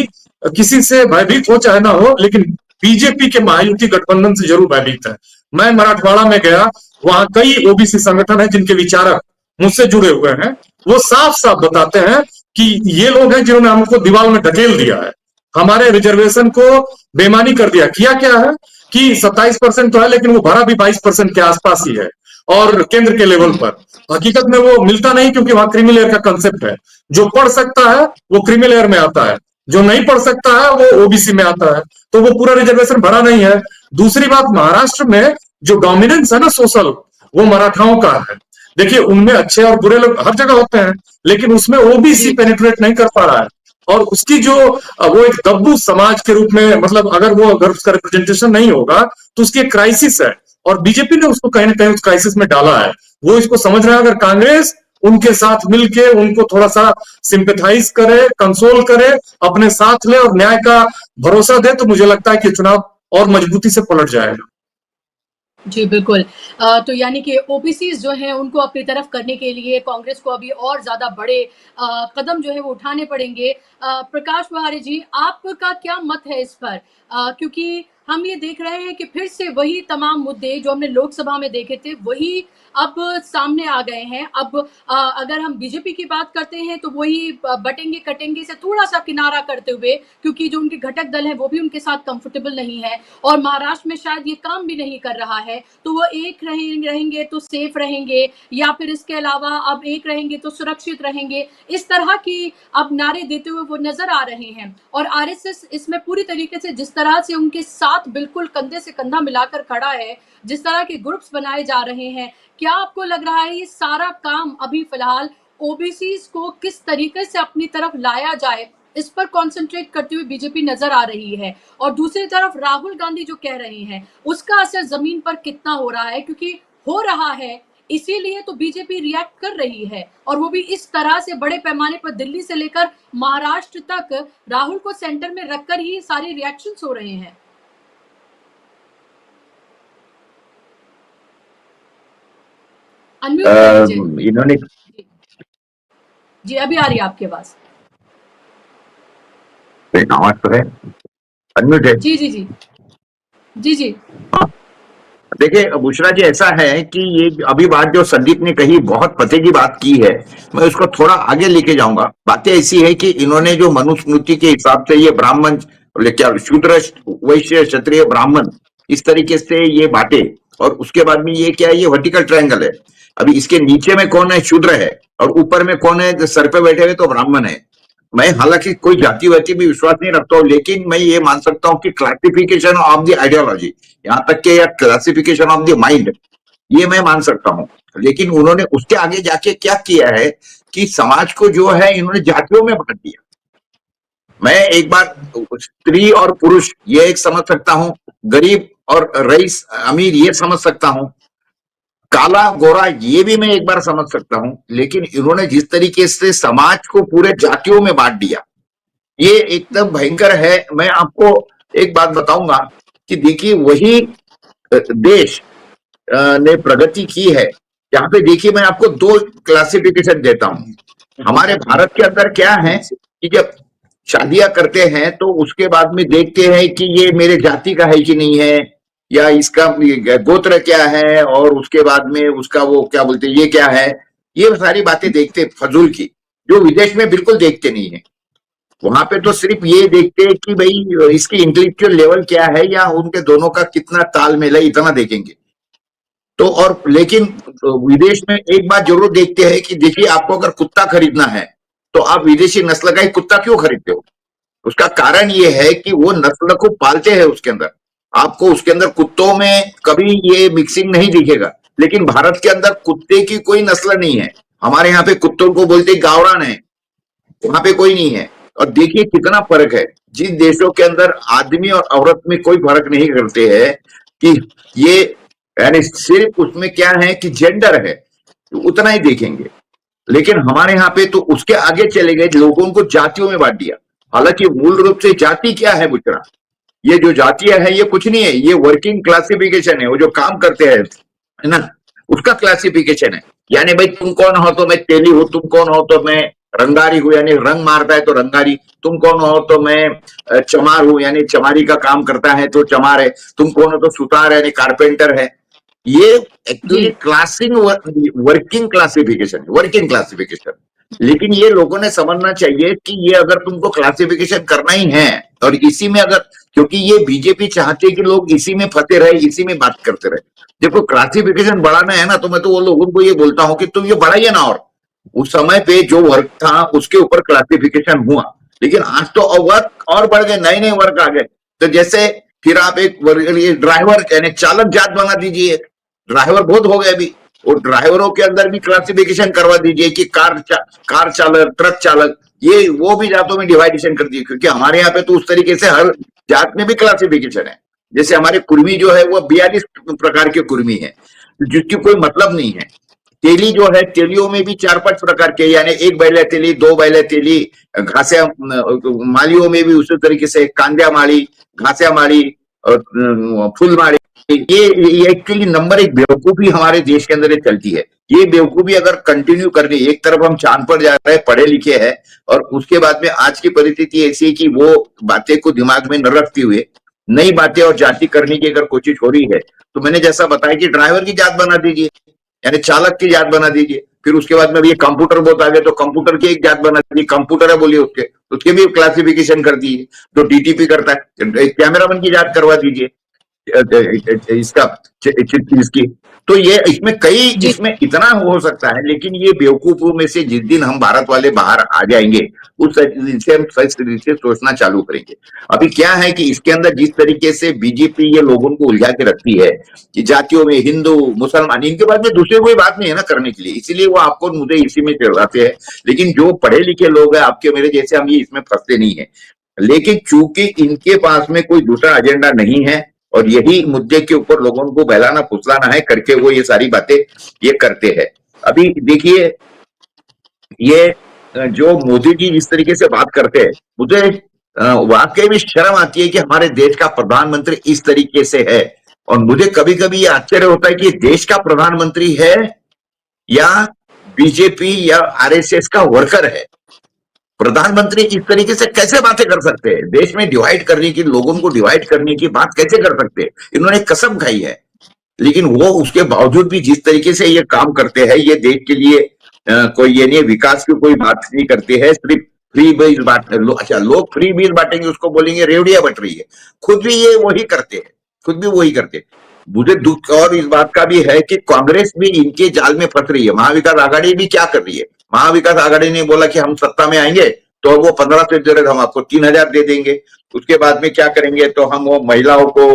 किसी से भयभीत हो चाहे ना हो, लेकिन बीजेपी के महायुति गठबंधन से जरूर भयभीत है। मैं मराठवाड़ा में गया, वहां कई ओबीसी संगठन है जिनके विचारक मुझसे जुड़े हुए हैं, वो साफ साफ बताते हैं कि ये लोग हैं जिन्होंने हमको दीवार में ढकेल दिया है, हमारे रिजर्वेशन को बेमानी कर दिया। किया क्या है कि 27% तो है, लेकिन वो भरा भी 22% के आसपास ही है, और केंद्र के लेवल पर हकीकत में वो मिलता नहीं, क्योंकि वहां क्रीमी लेयर का कंसेप्ट है। जो पढ़ सकता है वो क्रीमी लेयर में आता है, जो नहीं पढ़ सकता है वो ओबीसी में आता है, तो वो पूरा रिजर्वेशन भरा नहीं है। दूसरी बात, महाराष्ट्र में जो डोमिनेंस है ना सोशल, वो मराठाओं का है। देखिए, उनमें अच्छे और बुरे लोग हर जगह होते हैं, लेकिन उसमें ओबीसी पेनिट्रेट नहीं कर पा रहा है, और उसकी जो वो एक दब्बू समाज के रूप में, मतलब अगर उसका रिप्रेजेंटेशन नहीं होगा तो उसकी एक क्राइसिस है, और बीजेपी ने उसको कहीं ना कहीं उस क्राइसिस में डाला है। वो इसको समझ रहा है, अगर कांग्रेस उनके साथ मिलके उनको थोड़ा सा सिंपेथाइज करे, कंसोल करे, अपने साथ ले और न्याय का भरोसा दे, तो मुझे लगता है कि चुनाव और मजबूती से पलट जाएगा। जी, बिल्कुल। तो यानी कि ओबीसीज़ जो हैं उनको अपनी तरफ करने के लिए कांग्रेस को अभी और ज़्यादा बड़े कदम जो है वो उठाने पड़ेंगे। प्रकाश बहारे जी, आपका क्या मत है इस पर? क्योंकि हम ये देख रहे हैं कि फिर से वही तमाम मुद्दे जो हमने लोकसभा में देखे थे, वही अब सामने आ गए हैं। अब अगर हम बीजेपी की बात करते हैं तो वही बटेंगे-कटेंगे से थोड़ा-सा किनारा करते हुए, क्योंकि जो उनके घटक दल हैं वो भी उनके साथ कंफर्टेबल नहीं है, और महाराष्ट्र में शायद ये काम भी नहीं कर रहा है, तो वो एक रहेंगे तो सेफ रहेंगे, या फिर इसके अलावा अब एक रहेंगे तो सुरक्षित रहेंगे, इस तरह की अब नारे देते हुए वो नजर आ रहे हैं। और आरएसएस इसमें पूरी तरीके से जिस तरह से उनके साथ बिल्कुल कंधे से कंधा मिलाकर खड़ा है, जिस तरह के ग्रुप्स बनाए जा रहे हैं, क्या आपको लग रहा है ये सारा काम अभी फिलहाल ओबीसीज को किस तरीके से अपनी तरफ लाया जाए, इस पर कंसंट्रेट करती हुई बीजेपी नजर आ रही है? और दूसरी तरफ राहुल गांधी जो कह रहे हैं, उसका असर जमीन पर कितना हो रहा है? क्योंकि हो रहा है, इसीलिए तो बीजेपी रिएक्ट कर रही है, और वो भी इस तरह से बड़े पैमाने पर दिल्ली से लेकर महाराष्ट्र तक राहुल को सेंटर में रखकर ही सारे रिएक्शंस हो रहे हैं। अनम्यूट कर लीजिए। इन्होंने जी, अभी आ रही है आपकी आवाज। आवाज तो है, अनम्यूट है। जी जी जी जी जी। देखिए बुशरा जी, ऐसा है कि ये अभी बात जो संदीप ने कही बहुत पते की बात की है, मैं उसको थोड़ा आगे लेके जाऊंगा। बातें ऐसी है कि इन्होंने जो मनुस्मृति के हिसाब से ये ब्राह्मण क्या शूद्र वैश्य क्षत्रिय ब्राह्मण इस तरीके से ये बांटे, और उसके बाद में ये क्या है, ये वर्टिकल ट्रायंगल है। अभी इसके नीचे में कौन है, शूद्र है, और ऊपर में कौन है, सर पे बैठे हुए तो ब्राह्मण है। मैं हालांकि कोई जाति वाति भी विश्वास नहीं रखता हूं, लेकिन मैं ये मान सकता हूं कि क्लासिफिकेशन ऑफ द आइडियोलॉजी, यहाँ तक के या क्लासिफिकेशन ऑफ द माइंड, ये मैं मान सकता हूं। लेकिन उन्होंने उसके आगे जाके क्या किया है कि समाज को जो है इन्होंने जातियों में बांट दिया। मैं एक बार स्त्री और पुरुष ये एक समझ सकता हूं, गरीब और रईस अमीर ये समझ सकता हूं, काला गोरा ये भी मैं एक बार समझ सकता हूं, लेकिन इन्होंने जिस तरीके से समाज को पूरे जातियों में बांट दिया, ये एकदम भयंकर है। मैं आपको एक बात बताऊंगा कि देखिए वही देश ने प्रगति की है, यहाँ पे देखिए मैं आपको दो क्लासिफिकेशन देता हूं। हमारे भारत के अंदर क्या है कि जब शादियां करते हैं तो उसके बाद में देखते हैं कि ये मेरे जाति का है कि नहीं है, या इसका गोत्र क्या है, और उसके बाद में उसका वो क्या बोलते हैं ये क्या है, ये सारी बातें देखते फजूल की, जो विदेश में बिल्कुल देखते नहीं है। वहां पे तो सिर्फ ये देखते हैं कि भाई इसकी इंटेलेक्चुअल लेवल क्या है, या उनके दोनों का कितना तालमेल है, इतना देखेंगे तो। और लेकिन विदेश में एक बात जरूर देखते हैं कि देखिए आपको अगर कुत्ता खरीदना है तो आप विदेशी नस्ल का ही कुत्ता क्यों खरीदते हो? उसका कारण ये है कि वो नस्ल को पालते हैं उसके अंदर। आपको उसके अंदर कुत्तों में कभी ये मिक्सिंग नहीं दिखेगा, लेकिन भारत के अंदर कुत्ते की कोई नस्ल नहीं है। हमारे यहाँ पे कुत्तों को बोलते गावरान है, वहां पे कोई नहीं है। और देखिए कितना फर्क है, जिन देशों के अंदर आदमी और औरत में कोई फर्क नहीं करते हैं, कि ये यानी सिर्फ उसमें क्या है कि जेंडर है, उतना ही देखेंगे। लेकिन हमारे यहाँ पे तो उसके आगे चले गए, लोगों को जातियों में बांट दिया। हालांकि मूल रूप से जाति क्या है बुचड़ा, ये जो जातियां है ये कुछ नहीं है, ये वर्किंग क्लासिफिकेशन है, वो जो काम करते हैं है ना, उसका क्लासिफिकेशन है। यानी भाई तुम कौन हो तो मैं तेली हूं, तुम कौन हो तो मैं रंगारी हूं, यानी रंग मारता है तो रंगारी, तुम कौन हो तो मैं चमार हूं, यानी चमारी का काम करता है तो चमार है, तुम कौन हो तो सुतार है, यानी कारपेंटर है। ये एक्चुअली वर्किंग क्लासिफिकेशन है, वर्किंग क्लासिफिकेशन। लेकिन ये लोगों ने समझना चाहिए कि ये अगर तुमको क्लासिफिकेशन करना ही है और इसी में अगर, क्योंकि ये बीजेपी चाहती है कि लोग इसी में फंसे रहे, इसी में बात करते रहे। देखो क्लासिफिकेशन बढ़ाना है ना, तो मैं तो वो लोगों को ये बोलता हूं कि तुम ये बढ़ाइए ना, और उस समय पे जो वर्क था उसके ऊपर क्लासिफिकेशन हुआ, लेकिन आज तो वर्क और बढ़ गए, नए नए वर्क आ गए। तो जैसे फिर आप एक ड्राइवर यानी चालक जात बना दीजिए, ड्राइवर बहुत हो गए अभी, और ड्राइवरों के अंदर भी क्लासिफिकेशन करवा दीजिए कि कार चालक, ट्रक चालक, ये वो भी जातों में डिवाइडेशन कर दिए। क्योंकि हमारे यहाँ पे तो उस तरीके से हर जात में भी क्लासिफिकेशन है। जैसे हमारे कुर्मी जो है वो 42 प्रकार के कुर्मी है, जिसकी कोई मतलब नहीं है। तेली जो है, तेलियों में भी 4-5 प्रकार के, यानी एक बैले तेली, दो बैले तेली, घासिया मालियों में भी उसी तरीके से कांद्या माली, घासिया माली और फूल माली। ये एक्चुअली नंबर एक बेवकूफी हमारे देश के अंदर चलती है। ये बेवकूफी अगर कंटिन्यू करनी, एक तरफ हम चांद पर जा रहे हैं, पढ़े लिखे हैं, और उसके बाद में आज की परिस्थिति ऐसी है कि वो बातें को दिमाग में न रखते हुए नई बातें और जाति करने की अगर कोशिश हो रही है, तो मैंने जैसा बताया कि ड्राइवर की जात बना दीजिए, यानी चालक की जात बना दीजिए। फिर उसके बाद में ये कंप्यूटर बहुत आ गए, तो कंप्यूटर की एक जात बना दीजिए, कंप्यूटर है बोलिए उसके भी क्लासिफिकेशन कर दीजिए। जो डीटीपी करता है, कैमरामैन की जात करवा दीजिए, इसका इसकी। तो ये इसमें कई, इसमें इतना हो सकता है, लेकिन ये बेवकूफों में से जिस दिन हम भारत वाले बाहर आ जाएंगे, उस दिन से हम सही तरीके से सोचना चालू करेंगे। अभी क्या है कि इसके अंदर जिस तरीके से बीजेपी ये लोगों को उलझा के रखती है कि जातियों में हिंदू मुसलमान, इनके बाद में दूसरी कोई बात नहीं है ना करने के लिए, इसीलिए वो आपको मुझे इसी में चिढ़ाते हैं। लेकिन जो पढ़े लिखे लोग हैं आपके मेरे जैसे, हम ये इसमें फंसते नहीं है। लेकिन चूंकि इनके पास में कोई दूसरा एजेंडा नहीं है और यही मुद्दे के ऊपर लोगों को बहलाना फुसलाना है करके वो ये सारी बातें ये करते हैं। अभी देखिए, ये जो मोदी जी जिस तरीके से बात करते हैं, मुझे वाकई में शर्म आती है कि हमारे देश का प्रधानमंत्री इस तरीके से है। और मुझे कभी कभी ये आश्चर्य होता है कि देश का प्रधानमंत्री है या बीजेपी या आरएसएस का वर्कर है। प्रधानमंत्री इस तरीके से कैसे बातें कर सकते हैं? देश में डिवाइड करने की, लोगों को डिवाइड करने की बात कैसे कर सकते हैं? इन्होंने कसम खाई है। लेकिन वो उसके बावजूद भी जिस तरीके से ये काम करते हैं, ये देश के लिए कोई ये नहीं, विकास की कोई बात नहीं करते हैं, सिर्फ फ्री बीज बांट। अच्छा, लोग फ्री बीज बांटेंगे उसको बोलेंगे रेवड़िया बट रही है। खुद भी ये वही करते हैं, खुद भी वही करते हैं। मुझे दुख और इस बात का भी है कि कांग्रेस भी इनके जाल में फंस रही है। महाविकास आघाड़ी भी क्या कर रही है? महाविकास आघाड़ी ने बोला कि हम सत्ता में आएंगे तो वो 15 से दे रहे, हम आपको 3000 दे देंगे। उसके बाद में क्या करेंगे, तो हम वो महिलाओं को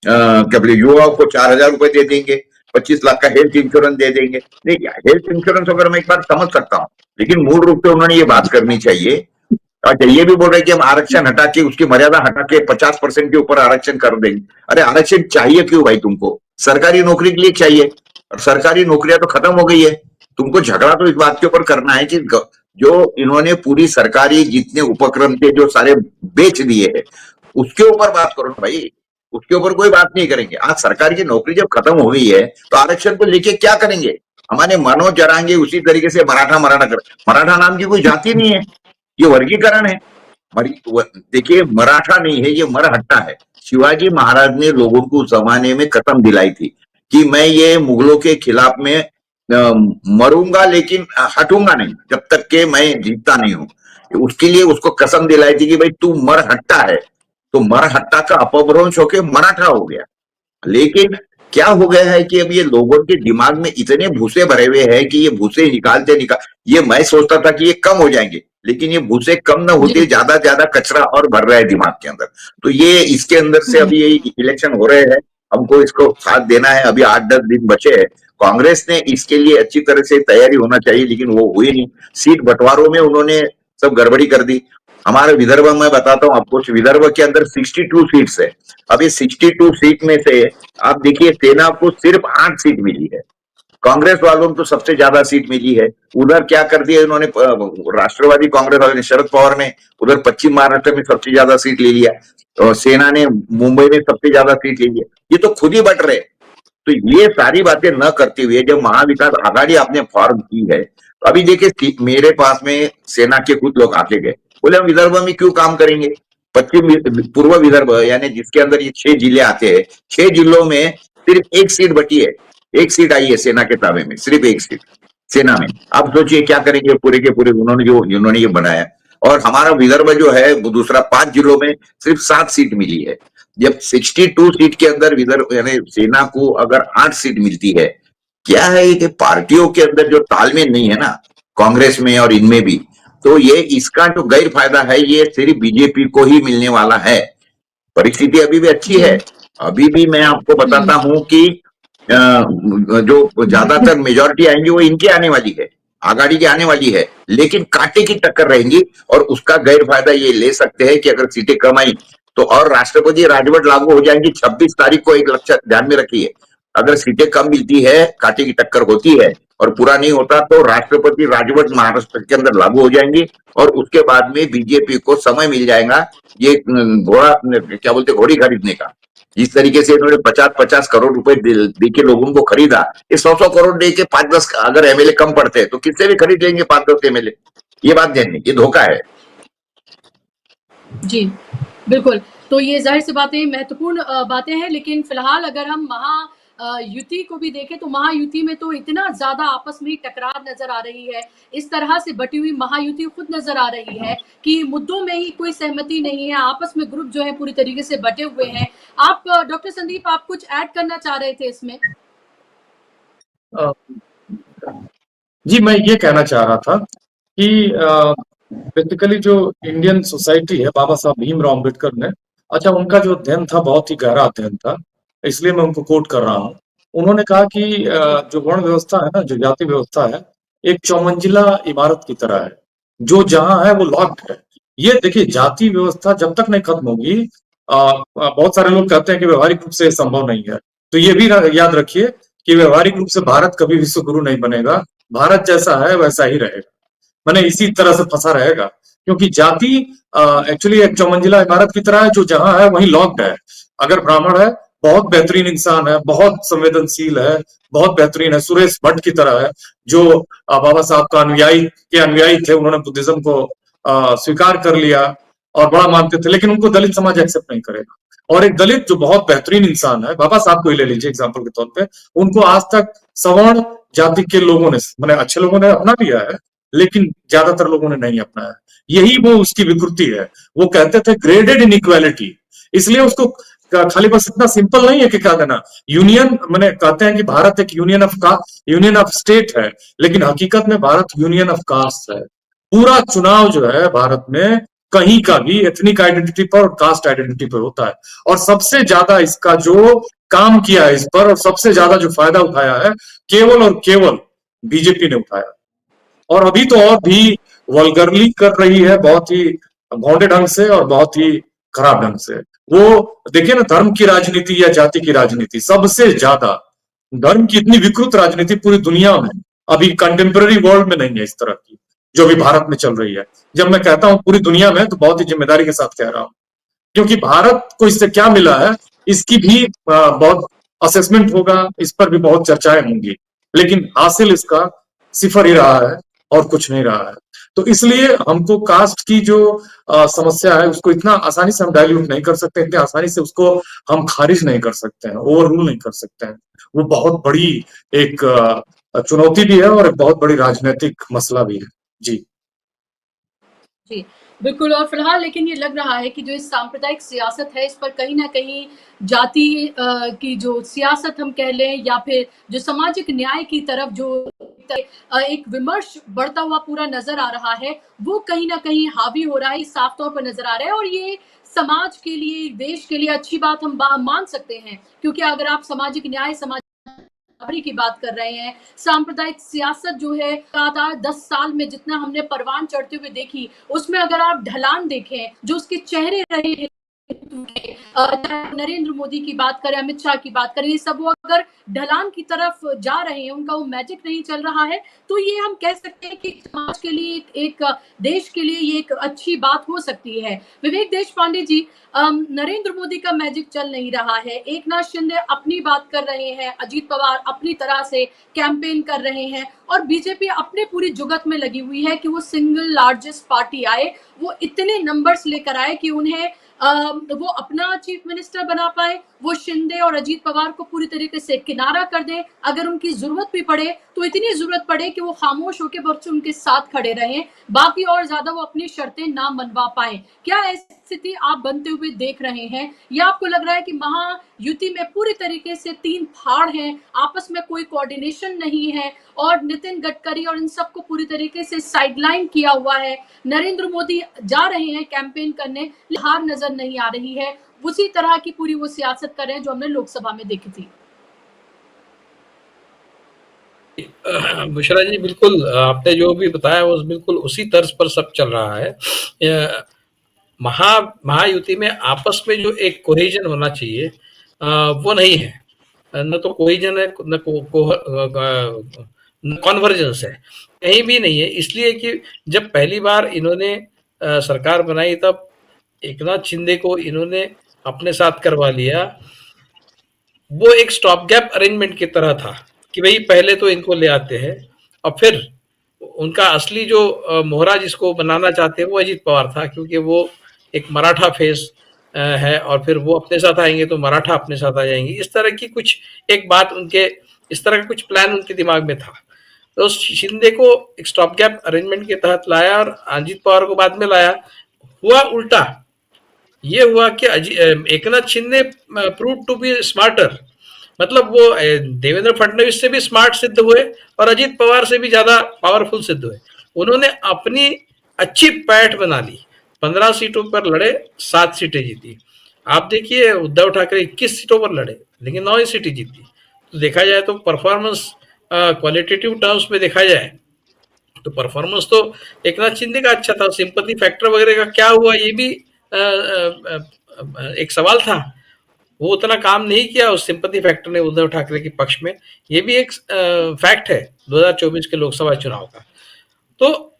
क्या बोले, युवाओं को 4000 रुपए दे देंगे, 25 लाख का हेल्थ इंश्योरेंस दे देंगे। नहीं, हेल्थ इंश्योरेंस अगर मैं एक बार समझ सकता हूँ, लेकिन मूल रूप से उन्होंने ये बात करनी चाहिए। अच्छा, ये भी बोल रहे कि हम आरक्षण हटा के, उसकी मर्यादा हटा के 50% के ऊपर आरक्षण कर देंगे। अरे आरक्षण चाहिए क्यों भाई तुमको? सरकारी नौकरी के लिए चाहिए, और सरकारी नौकरियां तो खत्म हो गई है। तुमको झगड़ा तो इस बात के ऊपर करना है कि जो इन्होंने पूरी सरकारी जितने उपक्रम थे जो सारे बेच दिए हैं, उसके ऊपर बात करो ना भाई। उसके ऊपर कोई बात नहीं करेंगे। आज सरकारी की नौकरी जब खत्म हो गई है तो आरक्षण को लेके क्या करेंगे? हमारे मनोज जरांगे उसी तरीके से मराठा कर, मराठा नाम की कोई जाति नहीं है, ये वर्गीकरण है। देखिए, मराठा नहीं है, ये मरहट्टा है। शिवाजी महाराज ने लोगों को उस जमाने में कसम दिलाई थी कि मैं ये मुगलों के खिलाफ में मरूंगा, लेकिन हटूंगा नहीं जब तक कि मैं जीतता नहीं हूं। उसके लिए उसको कसम दिलाई थी कि भाई तू मरहट्टा है। तो मरहट्टा का अपभ्रंश होके मराठा हो गया। लेकिन क्या हो गया है कि अब ये लोगों के दिमाग में इतने भूसे भरे हुए हैं कि ये भूसे ये मैं सोचता था कि ये कम हो जाएंगे, लेकिन ये भूसे कम ना होते, ज्यादा कचरा और भर रहा है दिमाग के अंदर। तो ये इसके अंदर से अभी ये इलेक्शन हो रहे हैं, हमको इसको साथ देना है। अभी 8-10 दिन बचे हैं। कांग्रेस ने इसके लिए अच्छी तरह से तैयारी होना चाहिए, लेकिन वो हुई नहीं। सीट बंटवारों में उन्होंने सब गड़बड़ी कर दी। हमारे विदर्भ में बताता हूं आपको, विदर्भ के अंदर 62 सीट्स है। अब ये 62 सीट में से आप देखिए सेना को सिर्फ 8 सीट मिली है, कांग्रेस वालों को तो सबसे ज्यादा सीट मिली है। उधर क्या कर दिया इन्होंने, राष्ट्रवादी कांग्रेस वाले ने, शरद पवार ने उधर पश्चिम महाराष्ट्र में सबसे ज्यादा सीट ले लिया और सेना ने मुंबई में सबसे ज्यादा सीट ले लिया। ये तो खुद ही बट रहे। तो ये सारी बातें न करते हुए जब महाविकास आघाड़ी आपने फॉर्म की है, तो अभी देखिए मेरे पास में सेना के कुछ लोग आके गए, बोले हम विदर्भ में क्यों काम करेंगे, पूर्व विदर्भ यानी जिसके अंदर ये 6 जिले आते हैं, 6 जिलों में सिर्फ 1 सीट बची है, 1 सीट आई है सेना के ताबे में, सिर्फ 1 सीट सेना में। अब सोचिए क्या करेंगे पूरे के पूरे उन्होंने ये बनाया। और हमारा विदर्भ जो है वो दूसरा 5 जिलों में सिर्फ 7 सीट मिली है। जब 62 सीट के अंदर विदर्भ यानी सेना को अगर 8 सीट मिलती है, क्या है कि पार्टियों के अंदर जो तालमेल नहीं है ना, कांग्रेस में और इनमें भी, तो ये इसका जो गैर फायदा है ये सिर्फ बीजेपी को ही मिलने वाला है। परिस्थिति अभी भी अच्छी है, अभी भी मैं आपको बताता हूं कि जो ज्यादातर मेजोरिटी आएंगी वो इनकी आने वाली है, आघाड़ी की आने वाली है, लेकिन कांटे की टक्कर रहेंगी। और उसका गैर फायदा ये ले सकते हैं कि अगर सीटें कम आई तो और राष्ट्रपति राजवट लागू हो जाएंगी 26 तारीख को। एक लक्ष्य ध्यान में रखिए, अगर सीटें कम मिलती है, कांटे की टक्कर होती है और पूरा नहीं होता तो राष्ट्रपति राजवट महाराष्ट्र के अंदर लागू हो जाएंगी और उसके बाद में बीजेपी को समय मिल जाएगा ये घोड़ा क्या बोलते घोड़ी खरीदने का। जिस तरीके से इन्होंने 50-50 करोड़ रुपए दे के लोगों को खरीदा, ये 100-100 करोड़ दे के 5-10 अगर एमएलए कम पड़ते हैं तो किससे भी खरीद लेंगे 5-10 एमएलए। ये बात ध्यान, ये धोखा है। जी, बिल्कुल। तो ये ज़ाहिर-सी बातें महत्वपूर्ण बातें हैं, लेकिन फिलहाल अगर हम युति को भी देखें तो महायुति में तो इतना ज़्यादा आपस में टकरार नज़र आ रही है, इस तरह से बटी हुई महायुति खुद नज़र आ रही है कि मुद्दों में ही कोई सहमति नहीं है, आपस में ग्रुप जो है पूरी तरीके से बटे हुए हैं। आप डॉक्टर संदीप, आप कुछ ऐड करना चाह रहे थे इसमें? जी, मैं ये कहना चाह रहा था कि बेसिकली जो इंडियन सोसाइटी है, बाबा साहब भीमराव अम्बेडकर ने, अच्छा उनका जो अध्ययन था बहुत ही गहरा अध्ययन था, इसलिए मैं उनको कोट कर रहा हूँ। उन्होंने कहा कि जो वर्ण व्यवस्था है ना, जो जाति व्यवस्था है, एक चौमंजिला इमारत की तरह है, जो जहां है वो लॉक्ड है। ये देखिए जाति व्यवस्था जब तक नहीं खत्म होगी, बहुत सारे लोग कहते हैं कि व्यवहारिक रूप से संभव नहीं है, तो ये भी याद रखिए कि व्यवहारिक रूप से भारत कभी विश्व गुरु नहीं बनेगा। भारत जैसा है वैसा ही रहेगा, मैंने इसी तरह से फंसा रहेगा, क्योंकि जाति एक्चुअली एक चौमंजिला इमारत की तरह है, जो जहां है वहीं लॉक्ड है। अगर ब्राह्मण है, बहुत बेहतरीन इंसान है, बहुत संवेदनशील है, बहुत बेहतरीन है, सुरेश भट्ट की तरह है, जो बाबा साहब का अनुयायी थे, उन्होंने बुद्धिज्म को स्वीकार कर लिया और बड़ा मानते थे, लेकिन उनको दलित समाज एक्सेप्ट नहीं करेगा। और एक दलित जो बहुत बेहतरीन इंसान है, बाबा साहब को ही ले लीजिए एग्जाम्पल के तौर पे, उनको आज तक सवर्ण जाति के लोगों ने, मैंने अच्छे लोगों ने अपना लिया है, लेकिन ज्यादातर लोगों ने नहीं अपनाया। यही वो उसकी विकृति है। वो कहते थे ग्रेडेड इनइक्वालिटी, इसलिए उसको खाली बस इतना सिंपल नहीं है कि क्या देना यूनियन, मैंने कहते हैं कि भारत एक यूनियन ऑफ स्टेट है, लेकिन हकीकत में भारत यूनियन ऑफ कास्ट है। पूरा चुनाव जो है भारत में कहीं का भी एथनिक आइडेंटिटी पर और कास्ट आइडेंटिटी पर होता है, और सबसे ज्यादा इसका जो काम किया है इस पर और सबसे ज्यादा जो फायदा उठाया है केवल और केवल बीजेपी ने उठाया, और अभी तो और भी वल्गरली कर रही है, बहुत ही भौंडे ढंग से और बहुत ही खराब ढंग से। वो देखिए ना, धर्म की राजनीति या जाति की राजनीति, सबसे ज्यादा धर्म की इतनी विकृत राजनीति पूरी दुनिया में अभी कंटेम्पररी वर्ल्ड में नहीं है इस तरह की, जो भी भारत में चल रही है। जब मैं कहता हूं पूरी दुनिया में, तो बहुत ही जिम्मेदारी के साथ कह रहा हूं, क्योंकि भारत को इससे क्या मिला है इसकी भी बहुत असेसमेंट होगा, इस पर भी बहुत चर्चाएं होंगी, लेकिन हासिल इसका सिफर ही रहा है और कुछ नहीं रहा है। तो इसलिए हमको कास्ट की जो समस्या है उसको इतना आसानी से हम डाइल्यूट नहीं कर सकते, इतने आसानी से उसको हम खारिज नहीं कर सकते हैं, ओवर रूल नहीं कर सकते हैं। वो बहुत बड़ी एक चुनौती भी है और एक बहुत बड़ी राजनीतिक मसला भी है। जी जी, बिल्कुल। और फिलहाल लेकिन ये लग रहा है कि जो इस सांप्रदायिक सियासत है, इस पर कहीं न कहीं जाति की जो सियासत हम कह लें, या फिर जो सामाजिक न्याय की तरफ जो एक विमर्श बढ़ता हुआ पूरा नज़र आ रहा है, वो कहीं न कहीं हावी हो रहा है, साफ तौर पर नज़र आ रहा है। और ये समाज के लिए, देश के लिए अच्छी बात हम मान सकते हैं, क्योंकि अगर आप सामाजिक न्याय, बराबरी की बात कर रहे हैं। सांप्रदायिक सियासत जो है लगातार 10 साल में जितना हमने परवान चढ़ते हुए देखी, उसमें अगर आप ढलान देखें, जो उसके चेहरे रहे हैं, नरेंद्र मोदी की बात करें, अमित शाह की बात करें, ये सब वो अगर ढलान की तरफ जा रहे हैं, उनका वो मैजिक नहीं चल रहा है, तो ये हम कह सकते हैं कि समाज के लिए एक देश के लिए ये एक अच्छी बात हो सकती है। विवेक देश पांडे जी, नरेंद्र मोदी का मैजिक चल नहीं रहा है, एकनाथ शिंदे अपनी बात कर रहे हैं, अजीत पवार अपनी तरह से कैंपेन कर रहे हैं और बीजेपी अपने पूरी जुगत में लगी हुई है कि वो सिंगल लार्जेस्ट पार्टी आए, वो इतने नंबर्स लेकर आए कि उन्हें वो अपना चीफ मिनिस्टर बना पाए, वो शिंदे और अजीत पवार को पूरी तरीके से किनारा कर दें, अगर उनकी जरूरत भी पड़े तो इतनी जरूरत पड़े कि वो खामोश होकर बच्चों उनके साथ खड़े रहें, बाकी और ज्यादा वो अपनी शर्तें ना मनवा पाए। क्या ऐसी स्थिति आप बनते हुए देख रहे हैं, या आपको लग रहा है कि महायुति में पूरी तरीके से तीन फाड़ हैं, आपस में कोई कोऑर्डिनेशन नहीं है और नितिन गडकरी और इन सबको पूरी तरीके से साइडलाइन किया हुआ है, नरेंद्र मोदी जा रहे हैं कैंपेन करने, हार नजर नहीं आ रही है, उसी तरह की पूरी वो सियासत कर रहे हैं जो हमने लोकसभा में देखी थी? बुशरा जी, बिल्कुल आपने जो भी बताया वो बिल्कुल उसी तर्ज पर सब चल रहा है। महायुति में आपस में जो एक कोहेजन होना चाहिए वो नहीं है, न तो कोहेजन है, न कॉन्वर्जेंस है, कहीं भी नहीं है। इसलिए कि जब पहली बार इन्होंने सरकार बनाई तब एकनाथ शिंदे को इन्होंने अपने साथ करवा लिया। वो एक स्टॉप गैप अरेंजमेंट की तरह था कि भाई पहले तो इनको ले आते हैं और फिर उनका असली जो मोहरा जिसको बनाना चाहते हैं वो अजीत पवार था, क्योंकि वो एक मराठा फेस है और फिर वो अपने साथ आएंगे तो मराठा अपने साथ आ जाएंगे। इस तरह की कुछ एक बात उनके, इस तरह का कुछ प्लान उनके दिमाग में था। तो शिंदे को एक स्टॉप गैप अरेंजमेंट के तहत लाया और अजीत पवार को बाद में लाया। हुआ उल्टा, ये हुआ कि Eknath Shinde prove to be smarter, मतलब वो देवेंद्र फडणवीस से भी स्मार्ट सिद्ध हुए और अजीत पवार से भी ज्यादा पावरफुल सिद्ध हुए। उन्होंने अपनी अच्छी पैठ बना ली, 15 सीटों पर लड़े, 7 सीटें जीती। आप देखिए उद्धव ठाकरे 21 सीटों पर लड़े लेकिन 9 ही सीटें जीती। तो देखा जाए तो परफॉर्मेंस क्वालिटेटिव टर्म्स में देखा जाए तो परफॉर्मेंस तो एकनाथ शिंदे का अच्छा था। सिंपैथी फैक्टर वगैरह का क्या हुआ ये भी एक सवाल था, वो उतना काम नहीं किया उस सिंपैथी फैक्टर ने उद्धव ठाकरे के पक्ष में। ये भी एक फैक्ट है 2024 के लोकसभा चुनाव का। तो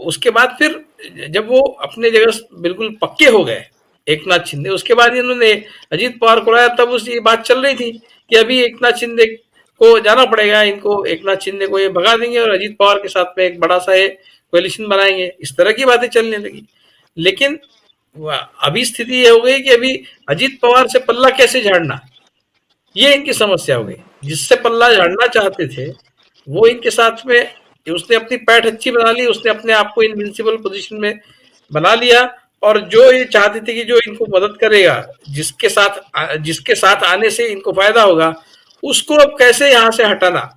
उसके बाद फिर जब वो अपने जगह बिल्कुल पक्के हो गए एकनाथ शिंदे, उसके बाद इन्होंने अजीत पवार को लाया। तब उस ये बात चल रही थी कि अभी एकनाथ शिंदे को जाना पड़ेगा, इनको एकनाथ शिंदे को ये भगा देंगे और अजीत पवार के साथ में एक बड़ा सा ये कोalition बनाएंगे, इस तरह की बातें चलने लगी। लेकिन अभी स्थिति ये हो गई कि अभी अजीत पवार से पल्ला कैसे झाड़ना, ये इनकी समस्या हो गई। जिससे पल्ला झाड़ना चाहते थे वो इनके साथ में, उसने अपनी पैठ अच्छी बना ली, उसने अपने आप को इनविंसिबल पोजीशन में बना लिया और जो ये चाहते थे कि जो इनको मदद करेगा, जिसके साथ आने से इनको फायदा होगा, उसको अब कैसे यहाँ से हटाना।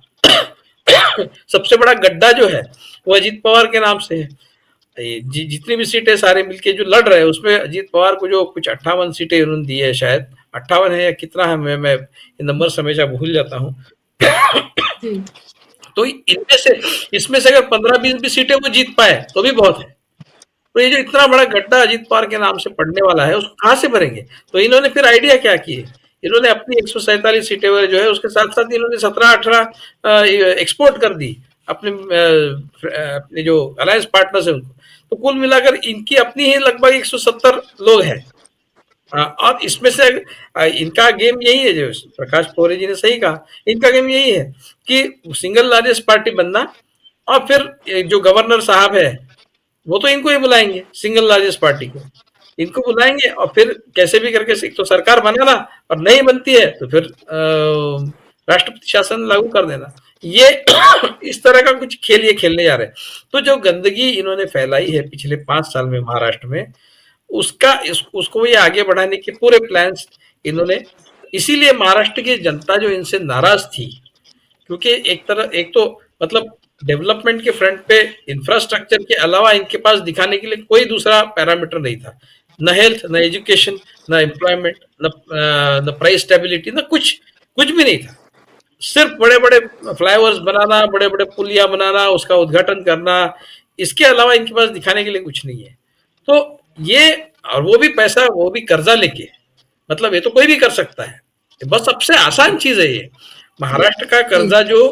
सबसे बड़ा गड्ढा जो है वो अजीत पवार के नाम से है। जितनी भी सीटें सारे मिलके जो लड़ रहे हैं उसमें अजीत पवार को जो कुछ 58 सीटें उन्होंने दी है, शायद 58 है या कितना है, मैं नंबर हमेशा भूल जाता हूँ। तो इसमें से अगर 15-20 भी सीटें वो जीत पाए तो भी बहुत है। तो ये जो इतना बड़ा गड्ढा अजीत पवार के नाम से पड़ने वाला है उसको कहाँ से भरेंगे? तो इन्होंने फिर आइडिया क्या किए, इन्होंने अपनी 147 सीटें जो है उसके साथ साथ इन्होंने 17-18 एक्सपोर्ट कर दी अपने जो अलायंस पार्टनर्स है उनको। तो कुल मिलाकर इनकी अपनी ही लगभग 170 लोग हैं। और इसमें से इनका गेम यही है, जो प्रकाश पोरे जी ने सही कहा, इनका गेम यही है कि सिंगल लार्जेस्ट पार्टी बनना और फिर जो गवर्नर साहब है वो तो इनको ही बुलाएंगे, सिंगल लार्जेस्ट पार्टी को इनको बुलाएंगे और फिर कैसे भी करके तो सरकार बनाना, और नहीं बनती है तो फिर राष्ट्रपति शासन लागू कर देना। ये इस तरह का कुछ खेल ये खेलने जा रहे हैं। तो जो गंदगी इन्होंने फैलाई है पिछले 5 साल में महाराष्ट्र में, उसको ये आगे बढ़ाने के पूरे प्लान्स इन्होंने, इसीलिए महाराष्ट्र की जनता जो इनसे नाराज थी, क्योंकि एक तो मतलब डेवलपमेंट के फ्रंट पे इंफ्रास्ट्रक्चर के अलावा इनके पास दिखाने के लिए कोई दूसरा पैरामीटर नहीं था, न हेल्थ, न एजुकेशन, न एम्प्लॉयमेंट, न प्राइस स्टेबिलिटी, न कुछ भी नहीं था। सिर्फ बड़े-बड़े फ्लाईओवर्स बनाना, बड़े-बड़े पुलिया बनाना, उसका उद्घाटन करना, इसके अलावा इनके पास दिखाने के लिए कुछ नहीं है। तो ये, और वो भी पैसा, वो भी कर्जा लेके, मतलब ये तो कोई भी कर सकता है। बस सबसे आसान चीज है ये। महाराष्ट्र का कर्जा जो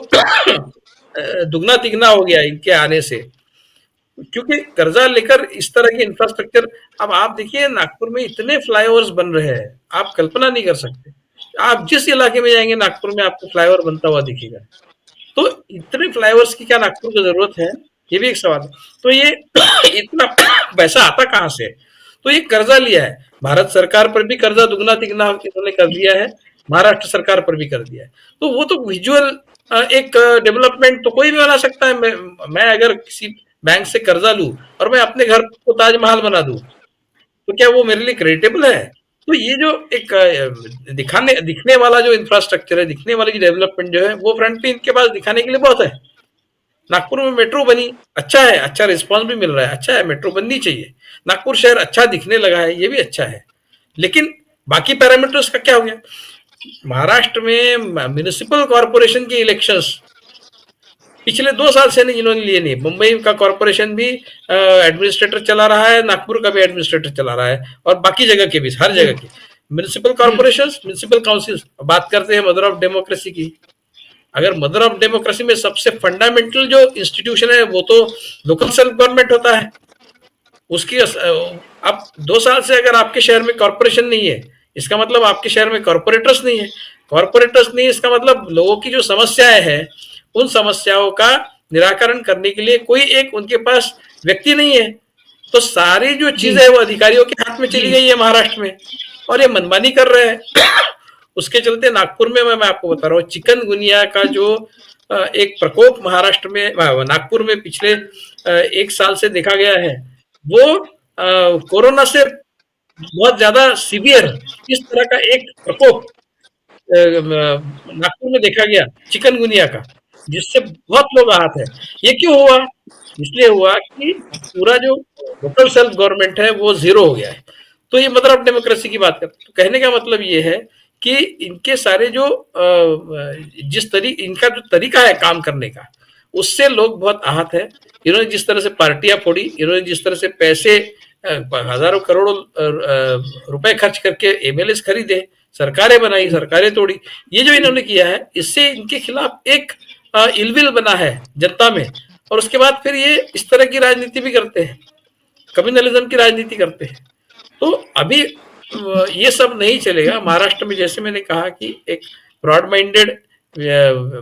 दुगना तिगना हो गया इनके आने से, क्योंकि कर्जा लेकर इस तरह की इंफ्रास्ट्रक्चर, अब आप देखिए नागपुर में इतने फ्लाईओवर्स बन रहे हैं, आप कल्पना नहीं कर सकते। आप जिस इलाके में जाएंगे नागपुर में आपको फ्लाईओवर बनता हुआ दिखेगा। तो इतने फ्लाईओवर्स की क्या नागपुर को जरूरत है, ये भी एक सवाल है। तो ये इतना पैसा आता कहाँ से? तो ये कर्जा लिया है, भारत सरकार पर भी कर्जा दुगना तिगना इन्होंने कर दिया है, महाराष्ट्र सरकार पर भी कर दिया है। तो वो तो विजुअल एक डेवलपमेंट तो कोई भी बना सकता है। मैं अगर किसी बैंक से कर्जा लूं और मैं अपने घर को ताजमहल बना दूं, तो क्या वो मेरे लिए क्रेडिटेबल है? तो ये जो एक दिखने वाला जो इंफ्रास्ट्रक्चर है, दिखने वाली जो डेवलपमेंट जो है, वो फ्रंट पे इनके पास दिखाने के लिए बहुत है। नागपुर में मेट्रो बनी, अच्छा है, अच्छा रिस्पॉन्स भी मिल रहा है, अच्छा है, मेट्रो बननी चाहिए। नागपुर शहर अच्छा दिखने लगा है, ये भी अच्छा है। लेकिन बाकी पैरामीटर्स का क्या हो गया? महाराष्ट्र में म्युनिसिपल कॉर्पोरेशन के इलेक्शंस पिछले 2 साल से नहीं, इन्होंने लिए नहीं। मुंबई का कॉर्पोरेशन भी एडमिनिस्ट्रेटर चला रहा है, नागपुर का भी एडमिनिस्ट्रेटर चला रहा है, और बाकी जगह के भी, हर जगह के म्युनिसिपल कॉर्पोरेशन, म्युनिसिपल काउंसिल। बात करते हैं मदर ऑफ डेमोक्रेसी की। अगर मदर ऑफ डेमोक्रेसी में सबसे फंडामेंटल जो इंस्टीट्यूशन है वो तो लोकल सेल्फ गवर्नमेंट होता है। उसकी अब 2 साल से अगर आपके शहर में कॉर्पोरेशन नहीं है, इसका मतलब आपके शहर में कॉर्पोरेटर्स नहीं है। कॉर्पोरेटर्स नहीं, इसका मतलब लोगों की जो समस्याएं हैं, उन समस्याओं का निराकरण करने के लिए कोई एक उनके पास व्यक्ति नहीं है। तो सारी जो चीजें है वो अधिकारियों के हाथ में चली गई है महाराष्ट्र में, और ये मनमानी कर रहे हैं। उसके चलते नागपुर में मैं आपको बता रहा हूँ, चिकनगुनिया का जो एक प्रकोप महाराष्ट्र में, नागपुर में पिछले 1 साल से देखा गया है, वो कोरोना से बहुत ज्यादा सीवियर इस तरह का एक प्रकोप नागपुर में देखा गया चिकनगुनिया का, जिससे बहुत लोग आहत है। ये क्यों हुआ? इसलिए हुआ कि पूरा जो लोकल सेल्फ गवर्नमेंट है वो जीरो हो गया है। तो ये मदर ऑफ डेमोक्रेसी की बात करते, तो कहने का मतलब ये है कि इनके सारे जो इनका जो तरीका है काम करने का, उससे लोग बहुत आहत है। इन्होंने जिस तरह से पार्टियां फोड़ी, इन्होंने जिस तरह से पैसे हजारों करोड़ों रुपए खर्च करके एमएलए खरीदे, सरकारें बनाई, सरकारें तोड़ी, ये जो इन्होंने किया है, इससे इनके खिलाफ एक इलविल बना है जनता में। और उसके बाद फिर ये इस तरह की राजनीति भी करते हैं, कम्युनलिज्म की राजनीति करते हैं। तो अभी ये सब नहीं चलेगा महाराष्ट्र में। जैसे मैंने कहा कि एक ब्रॉड माइंडेड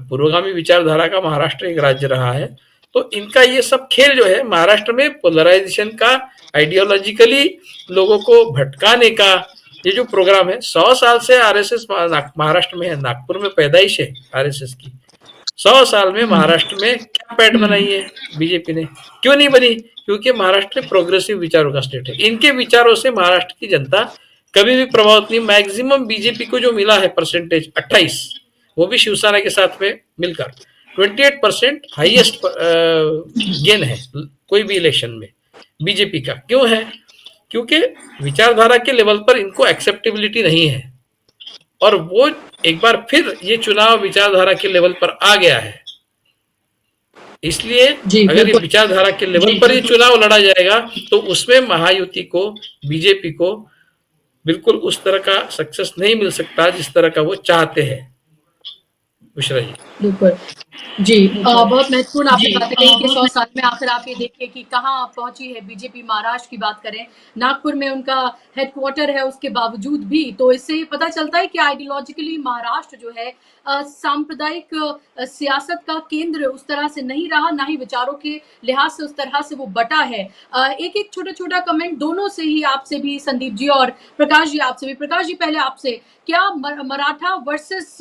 पुरोगामी विचारधारा का महाराष्ट्र एक राज्य रहा है। तो इनका ये सब खेल जो है महाराष्ट्र में पोलराइजेशन का, आइडियोलॉजिकली लोगों को भटकाने का ये जो प्रोग्राम है, 100 साल से आरएसएस महाराष्ट्र में है। नागपुर में पैदाइश है आरएसएस की। 100 साल में महाराष्ट्र में क्या पैठ बनाई है बीजेपी ने? क्यों नहीं बनी? क्योंकि महाराष्ट्र प्रोग्रेसिव विचारों का स्टेट है। इनके विचारों से महाराष्ट्र की जनता कभी भी प्रभावित नहीं। मैक्सिमम बीजेपी को जो मिला है परसेंटेज 28, वो भी शिवसेना के साथ में मिलकर 28% हाईएस्ट गेन है कोई भी इलेक्शन में बीजेपी का। क्यों है? क्योंकि विचारधारा के लेवल पर इनको एक्सेप्टेबिलिटी नहीं है, और वो एक बार फिर ये चुनाव विचारधारा के लेवल पर आ गया है। इसलिए अगर ये विचारधारा के लेवल पर ये चुनाव लड़ा जाएगा तो उसमें महायुति को, बीजेपी को बिल्कुल उस तरह का सक्सेस नहीं मिल सकता जिस तरह का वो चाहते हैं। बुशरा जी। बिल्कुल जी, बहुत महत्वपूर्ण आपने बातें कही कि 100 साल में आखिर आप ये देखिए कि कहाँ पहुंची है बीजेपी। महाराष्ट्र की बात करें, नागपुर में उनका हेडक्वार्टर है, उसके बावजूद भी तो इससे पता चलता है कि आइडियोलॉजिकली महाराष्ट्र जो है सांप्रदायिक सियासत का केंद्र उस तरह से नहीं रहा, ना ही विचारों के लिहाज से उस तरह से वो बटा है। एक एक छोटा छोटा कमेंट दोनों से ही, आपसे भी संदीप जी और प्रकाश जी आपसे भी। प्रकाश जी, पहले आपसे, क्या मराठा वर्सेस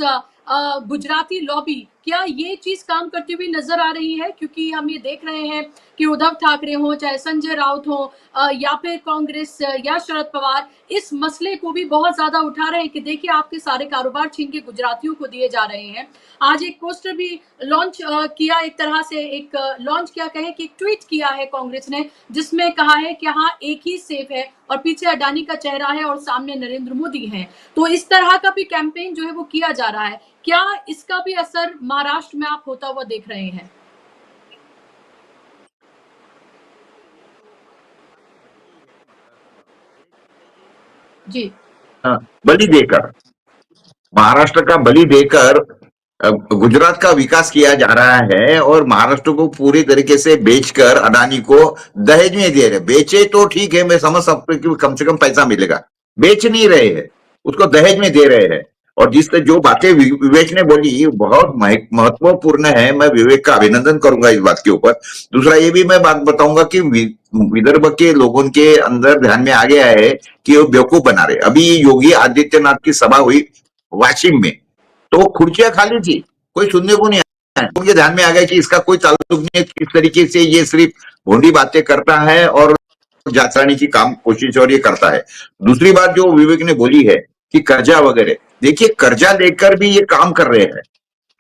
गुजराती लॉबी की क्या ये चीज काम करती हुई नजर आ रही है? क्योंकि हम ये देख रहे हैं कि उद्धव ठाकरे हो, चाहे संजय राउत हो या फिर कांग्रेस या शरद पवार, इस मसले को भी बहुत ज्यादा उठा रहे हैं कि देखिए आपके सारे कारोबार छीन के गुजरातियों को दिए जा रहे हैं। आज एक पोस्टर भी लॉन्च किया, एक तरह से एक लॉन्च किया, कहे कि एक ट्वीट किया है कांग्रेस ने, जिसमें कहा है कि हाँ एक ही सेफ है और पीछे अडानी का चेहरा है और सामने नरेंद्र मोदी है। तो इस तरह का भी कैंपेन जो है वो किया जा रहा है। क्या इसका भी असर महाराष्ट्र में आप होता हुआ देख रहे हैं? जी हाँ, बलि देकर, महाराष्ट्र का बलि देकर गुजरात का विकास किया जा रहा है और महाराष्ट्र को पूरी तरीके से बेचकर अडानी को दहेज में दे रहे। बेचे तो ठीक है, मैं समझ सकता हूं कि कम से कम पैसा मिलेगा, बेच नहीं रहे हैं, उसको दहेज में दे रहे हैं। और जिस जो बातें विवेक ने बोली बहुत महत्वपूर्ण है, मैं विवेक का अभिनंदन करूंगा इस बात के ऊपर। दूसरा ये भी मैं बात बताऊंगा कि विदर्भ के लोगों के अंदर ध्यान में आ गया है कि वो बेवकूफ बना रहे। अभी योगी आदित्यनाथ की सभा हुई वाशिम में, तो खुर्चियां खाली थी, कोई सुनने को नहीं आया। उनके ध्यान में आ गया कि इसका कोई ताल्लुक नहीं है, किस तरीके से ये सिर्फ भोंडी बातें करता है और जाचाने की काम कोशिश और ये करता है। दूसरी बात जो विवेक ने बोली है कि कर्जा वगैरह, देखिए कर्जा लेकर भी ये काम कर रहे हैं,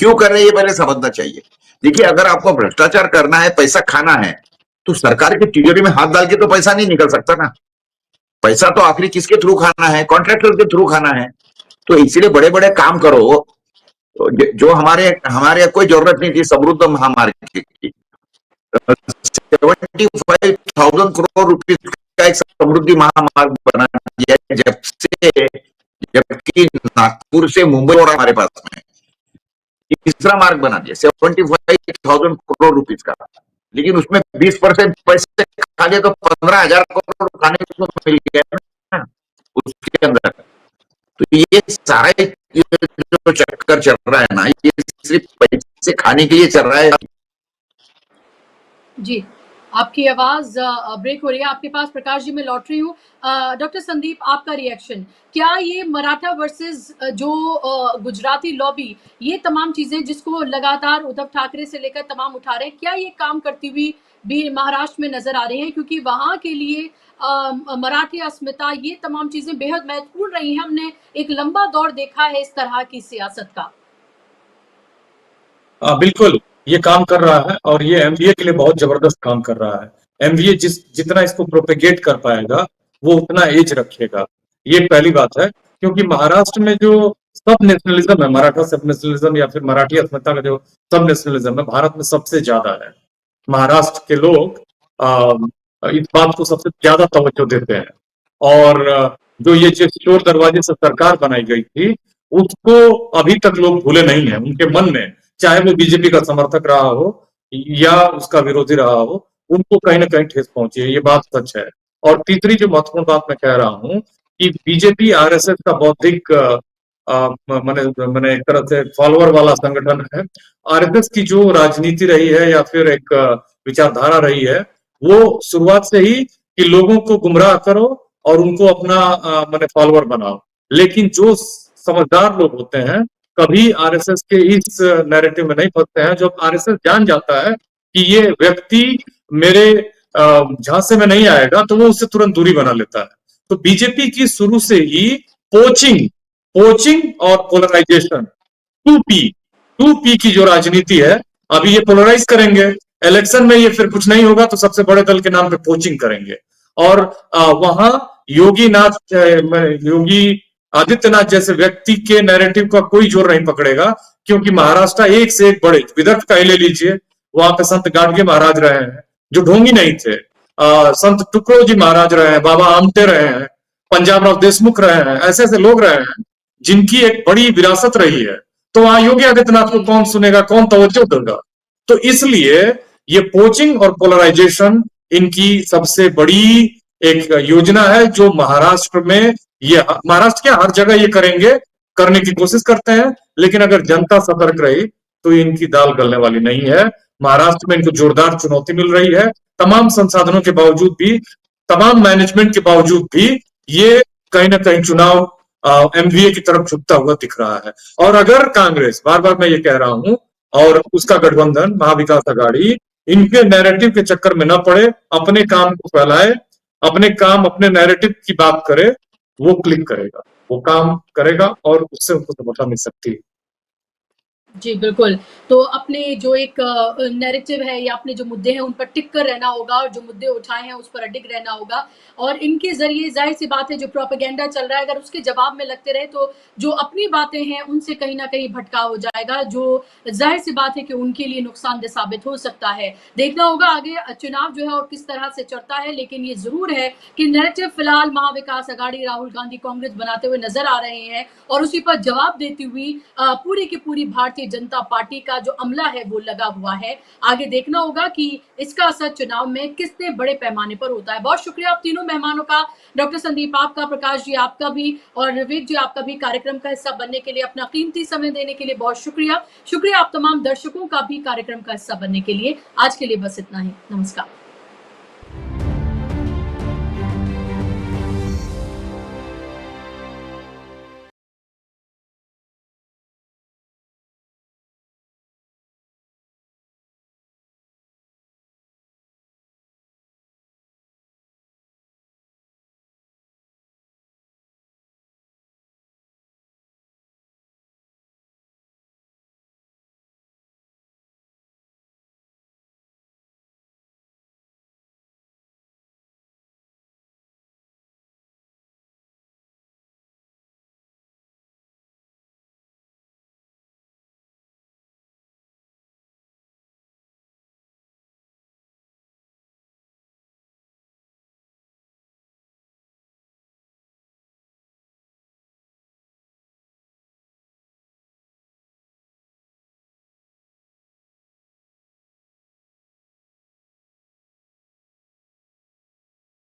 क्यों कर रहे हैं ये पहले समझना चाहिए। देखिए अगर आपको भ्रष्टाचार करना है, पैसा खाना है, तो सरकार की तिजोरी में हाथ डाल के तो पैसा नहीं निकल सकता ना। पैसा तो आखिरी किसके थ्रू खाना है? कॉन्ट्रैक्टर के थ्रू खाना है। तो इसीलिए बड़े बड़े काम करो जो हमारे कोई जरूरत नहीं थी समृद्ध महामारी की। 75,000 करोड़ रुपए का एक समृद्धि महामार्ग बना दिया है, जबकि नागपुर से मुंबई और हमारे पास में तीसरा मार्ग बना दिया 75,000 करोड़ रुपीज का। लेकिन उसमें 20% पैसे खा गए तो 15,000 करोड़ खाने को मिल गया ना उसके अंदर। तो ये सारा जो चक्कर चल रहा है ना, ये सिर्फ पैसे खाने के लिए चल रहा है। जी, आपकी आवाज ब्रेक हो रही है। आपके पास प्रकाश जी, मैं लौट रही हूँ। डॉक्टर संदीप, आपका रिएक्शन, क्या ये मराठा वर्सेस जो गुजराती लॉबी, ये तमाम चीजें जिसको लगातार उद्धव ठाकरे से लेकर तमाम उठा रहे हैं, क्या ये काम करती हुई भी महाराष्ट्र में नजर आ रही है? क्योंकि वहां के लिए मराठी अस्मिता, ये तमाम चीजें बेहद महत्वपूर्ण रही हैं। हमने एक लंबा दौर देखा है इस तरह की सियासत का। बिल्कुल ये काम कर रहा है और ये एमवीए के लिए बहुत जबरदस्त काम कर रहा है। एमवीए जितना इसको प्रोपेगेट कर पाएगा वो उतना एज रखेगा, ये पहली बात है। क्योंकि महाराष्ट्र में जो सब नेशनलिज्म है, मराठा सब नेशनलिज्म या फिर मराठी अस्मिता का जो सब नेशनलिज्म है, भारत में सबसे ज्यादा है। महाराष्ट्र के लोग इस बात को सबसे ज्यादा तवज्जो देते हैं। और जो ये चोर दरवाजे से सरकार बनाई गई थी उसको अभी तक लोग भूले नहीं है। उनके मन में, चाहे वो बीजेपी का समर्थक रहा हो या उसका विरोधी रहा हो, उनको कहीं ना कहीं ठेस पहुंची है, ये बात सच है। और तीसरी जो महत्वपूर्ण बात मैं कह रहा हूं कि बीजेपी आरएसएस का बौद्धिक मैंने एक तरह से फॉलोअर वाला संगठन है। आरएसएस की जो राजनीति रही है या फिर एक विचारधारा रही है, वो शुरुआत से ही कि लोगों को गुमराह करो और उनको अपना मैंने फॉलोअर बनाओ। लेकिन जो समझदार लोग होते हैं कभी आरएसएस के इस नैरेटिव में नहीं फंसते हैं। जब आरएसएस जान जाता है कि ये व्यक्ति मेरे झांसे में नहीं आएगा तो वो उससे तुरंत दूरी बना लेता है। तो बीजेपी की शुरू से ही पोचिंग और पोलराइजेशन, 2P की जो राजनीति है, अभी ये पोलराइज करेंगे। इलेक्शन में ये फिर कुछ नहीं होगा तो सबसे बड़े दल के नाम पे पोचिंग करेंगे। और वहां योगी आदित्यनाथ जैसे व्यक्ति के नैरेटिव का कोई जोर नहीं पकड़ेगा, क्योंकि महाराष्ट्र एक से एक बड़े, विदर्भ का ही ले लीजिए, वहां पे संत गाडगे महाराज रहे हैं जो ढोंगी नहीं थे, संत टुकड़ोजी महाराज रहे हैं, बाबा आमटे रहे हैं, पंजाब राव देशमुख रहे हैं, ऐसे ऐसे लोग रहे हैं जिनकी एक बड़ी विरासत रही है। तो वहां योगी आदित्यनाथ को कौन सुनेगा, कौन तवज्जो देगा? तो इसलिए ये पोचिंग और पोलराइजेशन इनकी सबसे बड़ी एक योजना है जो महाराष्ट्र में, ये महाराष्ट्र क्या हर जगह ये करेंगे, करने की कोशिश करते हैं। लेकिन अगर जनता सतर्क रही तो इनकी दाल गलने वाली नहीं है। महाराष्ट्र में इनको जोरदार चुनौती मिल रही है। तमाम संसाधनों के बावजूद भी, तमाम मैनेजमेंट के बावजूद भी ये कहीं ना कहीं चुनाव एमवीए की तरफ झुकता हुआ दिख रहा है। और अगर कांग्रेस, बार बार मैं ये कह रहा हूं और उसका गठबंधन महाविकास आघाड़ी इनके नैरेटिव के चक्कर में न पड़े, अपने काम को फैलाए, अपने काम अपने नैरेटिव की बात करे, वो क्लिक करेगा, वो काम करेगा और उससे उनको सफलता मिल सकती है। जी, बिल्कुल। तो अपने जो एक नैरेटिव है या अपने जो मुद्दे हैं उन पर टिक कर रहना होगा और जो मुद्दे उठाए हैं उस पर अडिग रहना होगा और इनके ज़रिए ज़ाहिर-सी बात है जो प्रोपेगेंडा चल रहा है अगर उसके जवाब में लगते रहे तो जो अपनी बातें हैं उनसे कहीं न कहीं भटकाव हो जाएगा जो ज़ाहिर-सी बात है कि उनके लिए नुकसानदेह साबित हो सकता है। देखना होगा आगे चुनाव जो है और किस तरह से चलता है लेकिन ये ज़रूर है कि नैरेटिव फिलहाल महाविकास आघाड़ी, राहुल गांधी, कांग्रेस बनाते हुए नज़र आ रहे हैं और उसी पर जवाब देती हुई पूरी की पूरी भारतीय जनता पार्टी का जो अमला है वो लगा हुआ है। आगे देखना होगा कि इसका असर चुनाव में कितने बड़े पैमाने पर होता है। बहुत शुक्रिया आप तीनों मेहमानों का, डॉक्टर संदीप आपका, प्रकाश जी आपका भी और विवेक जी आपका भी कार्यक्रम का हिस्सा बनने के लिए, अपना कीमती समय देने के लिए बहुत शुक्रिया। शुक्रिया आप तमाम दर्शकों का भी कार्यक्रम का हिस्सा बनने के लिए। आज के लिए बस इतना ही। नमस्कार।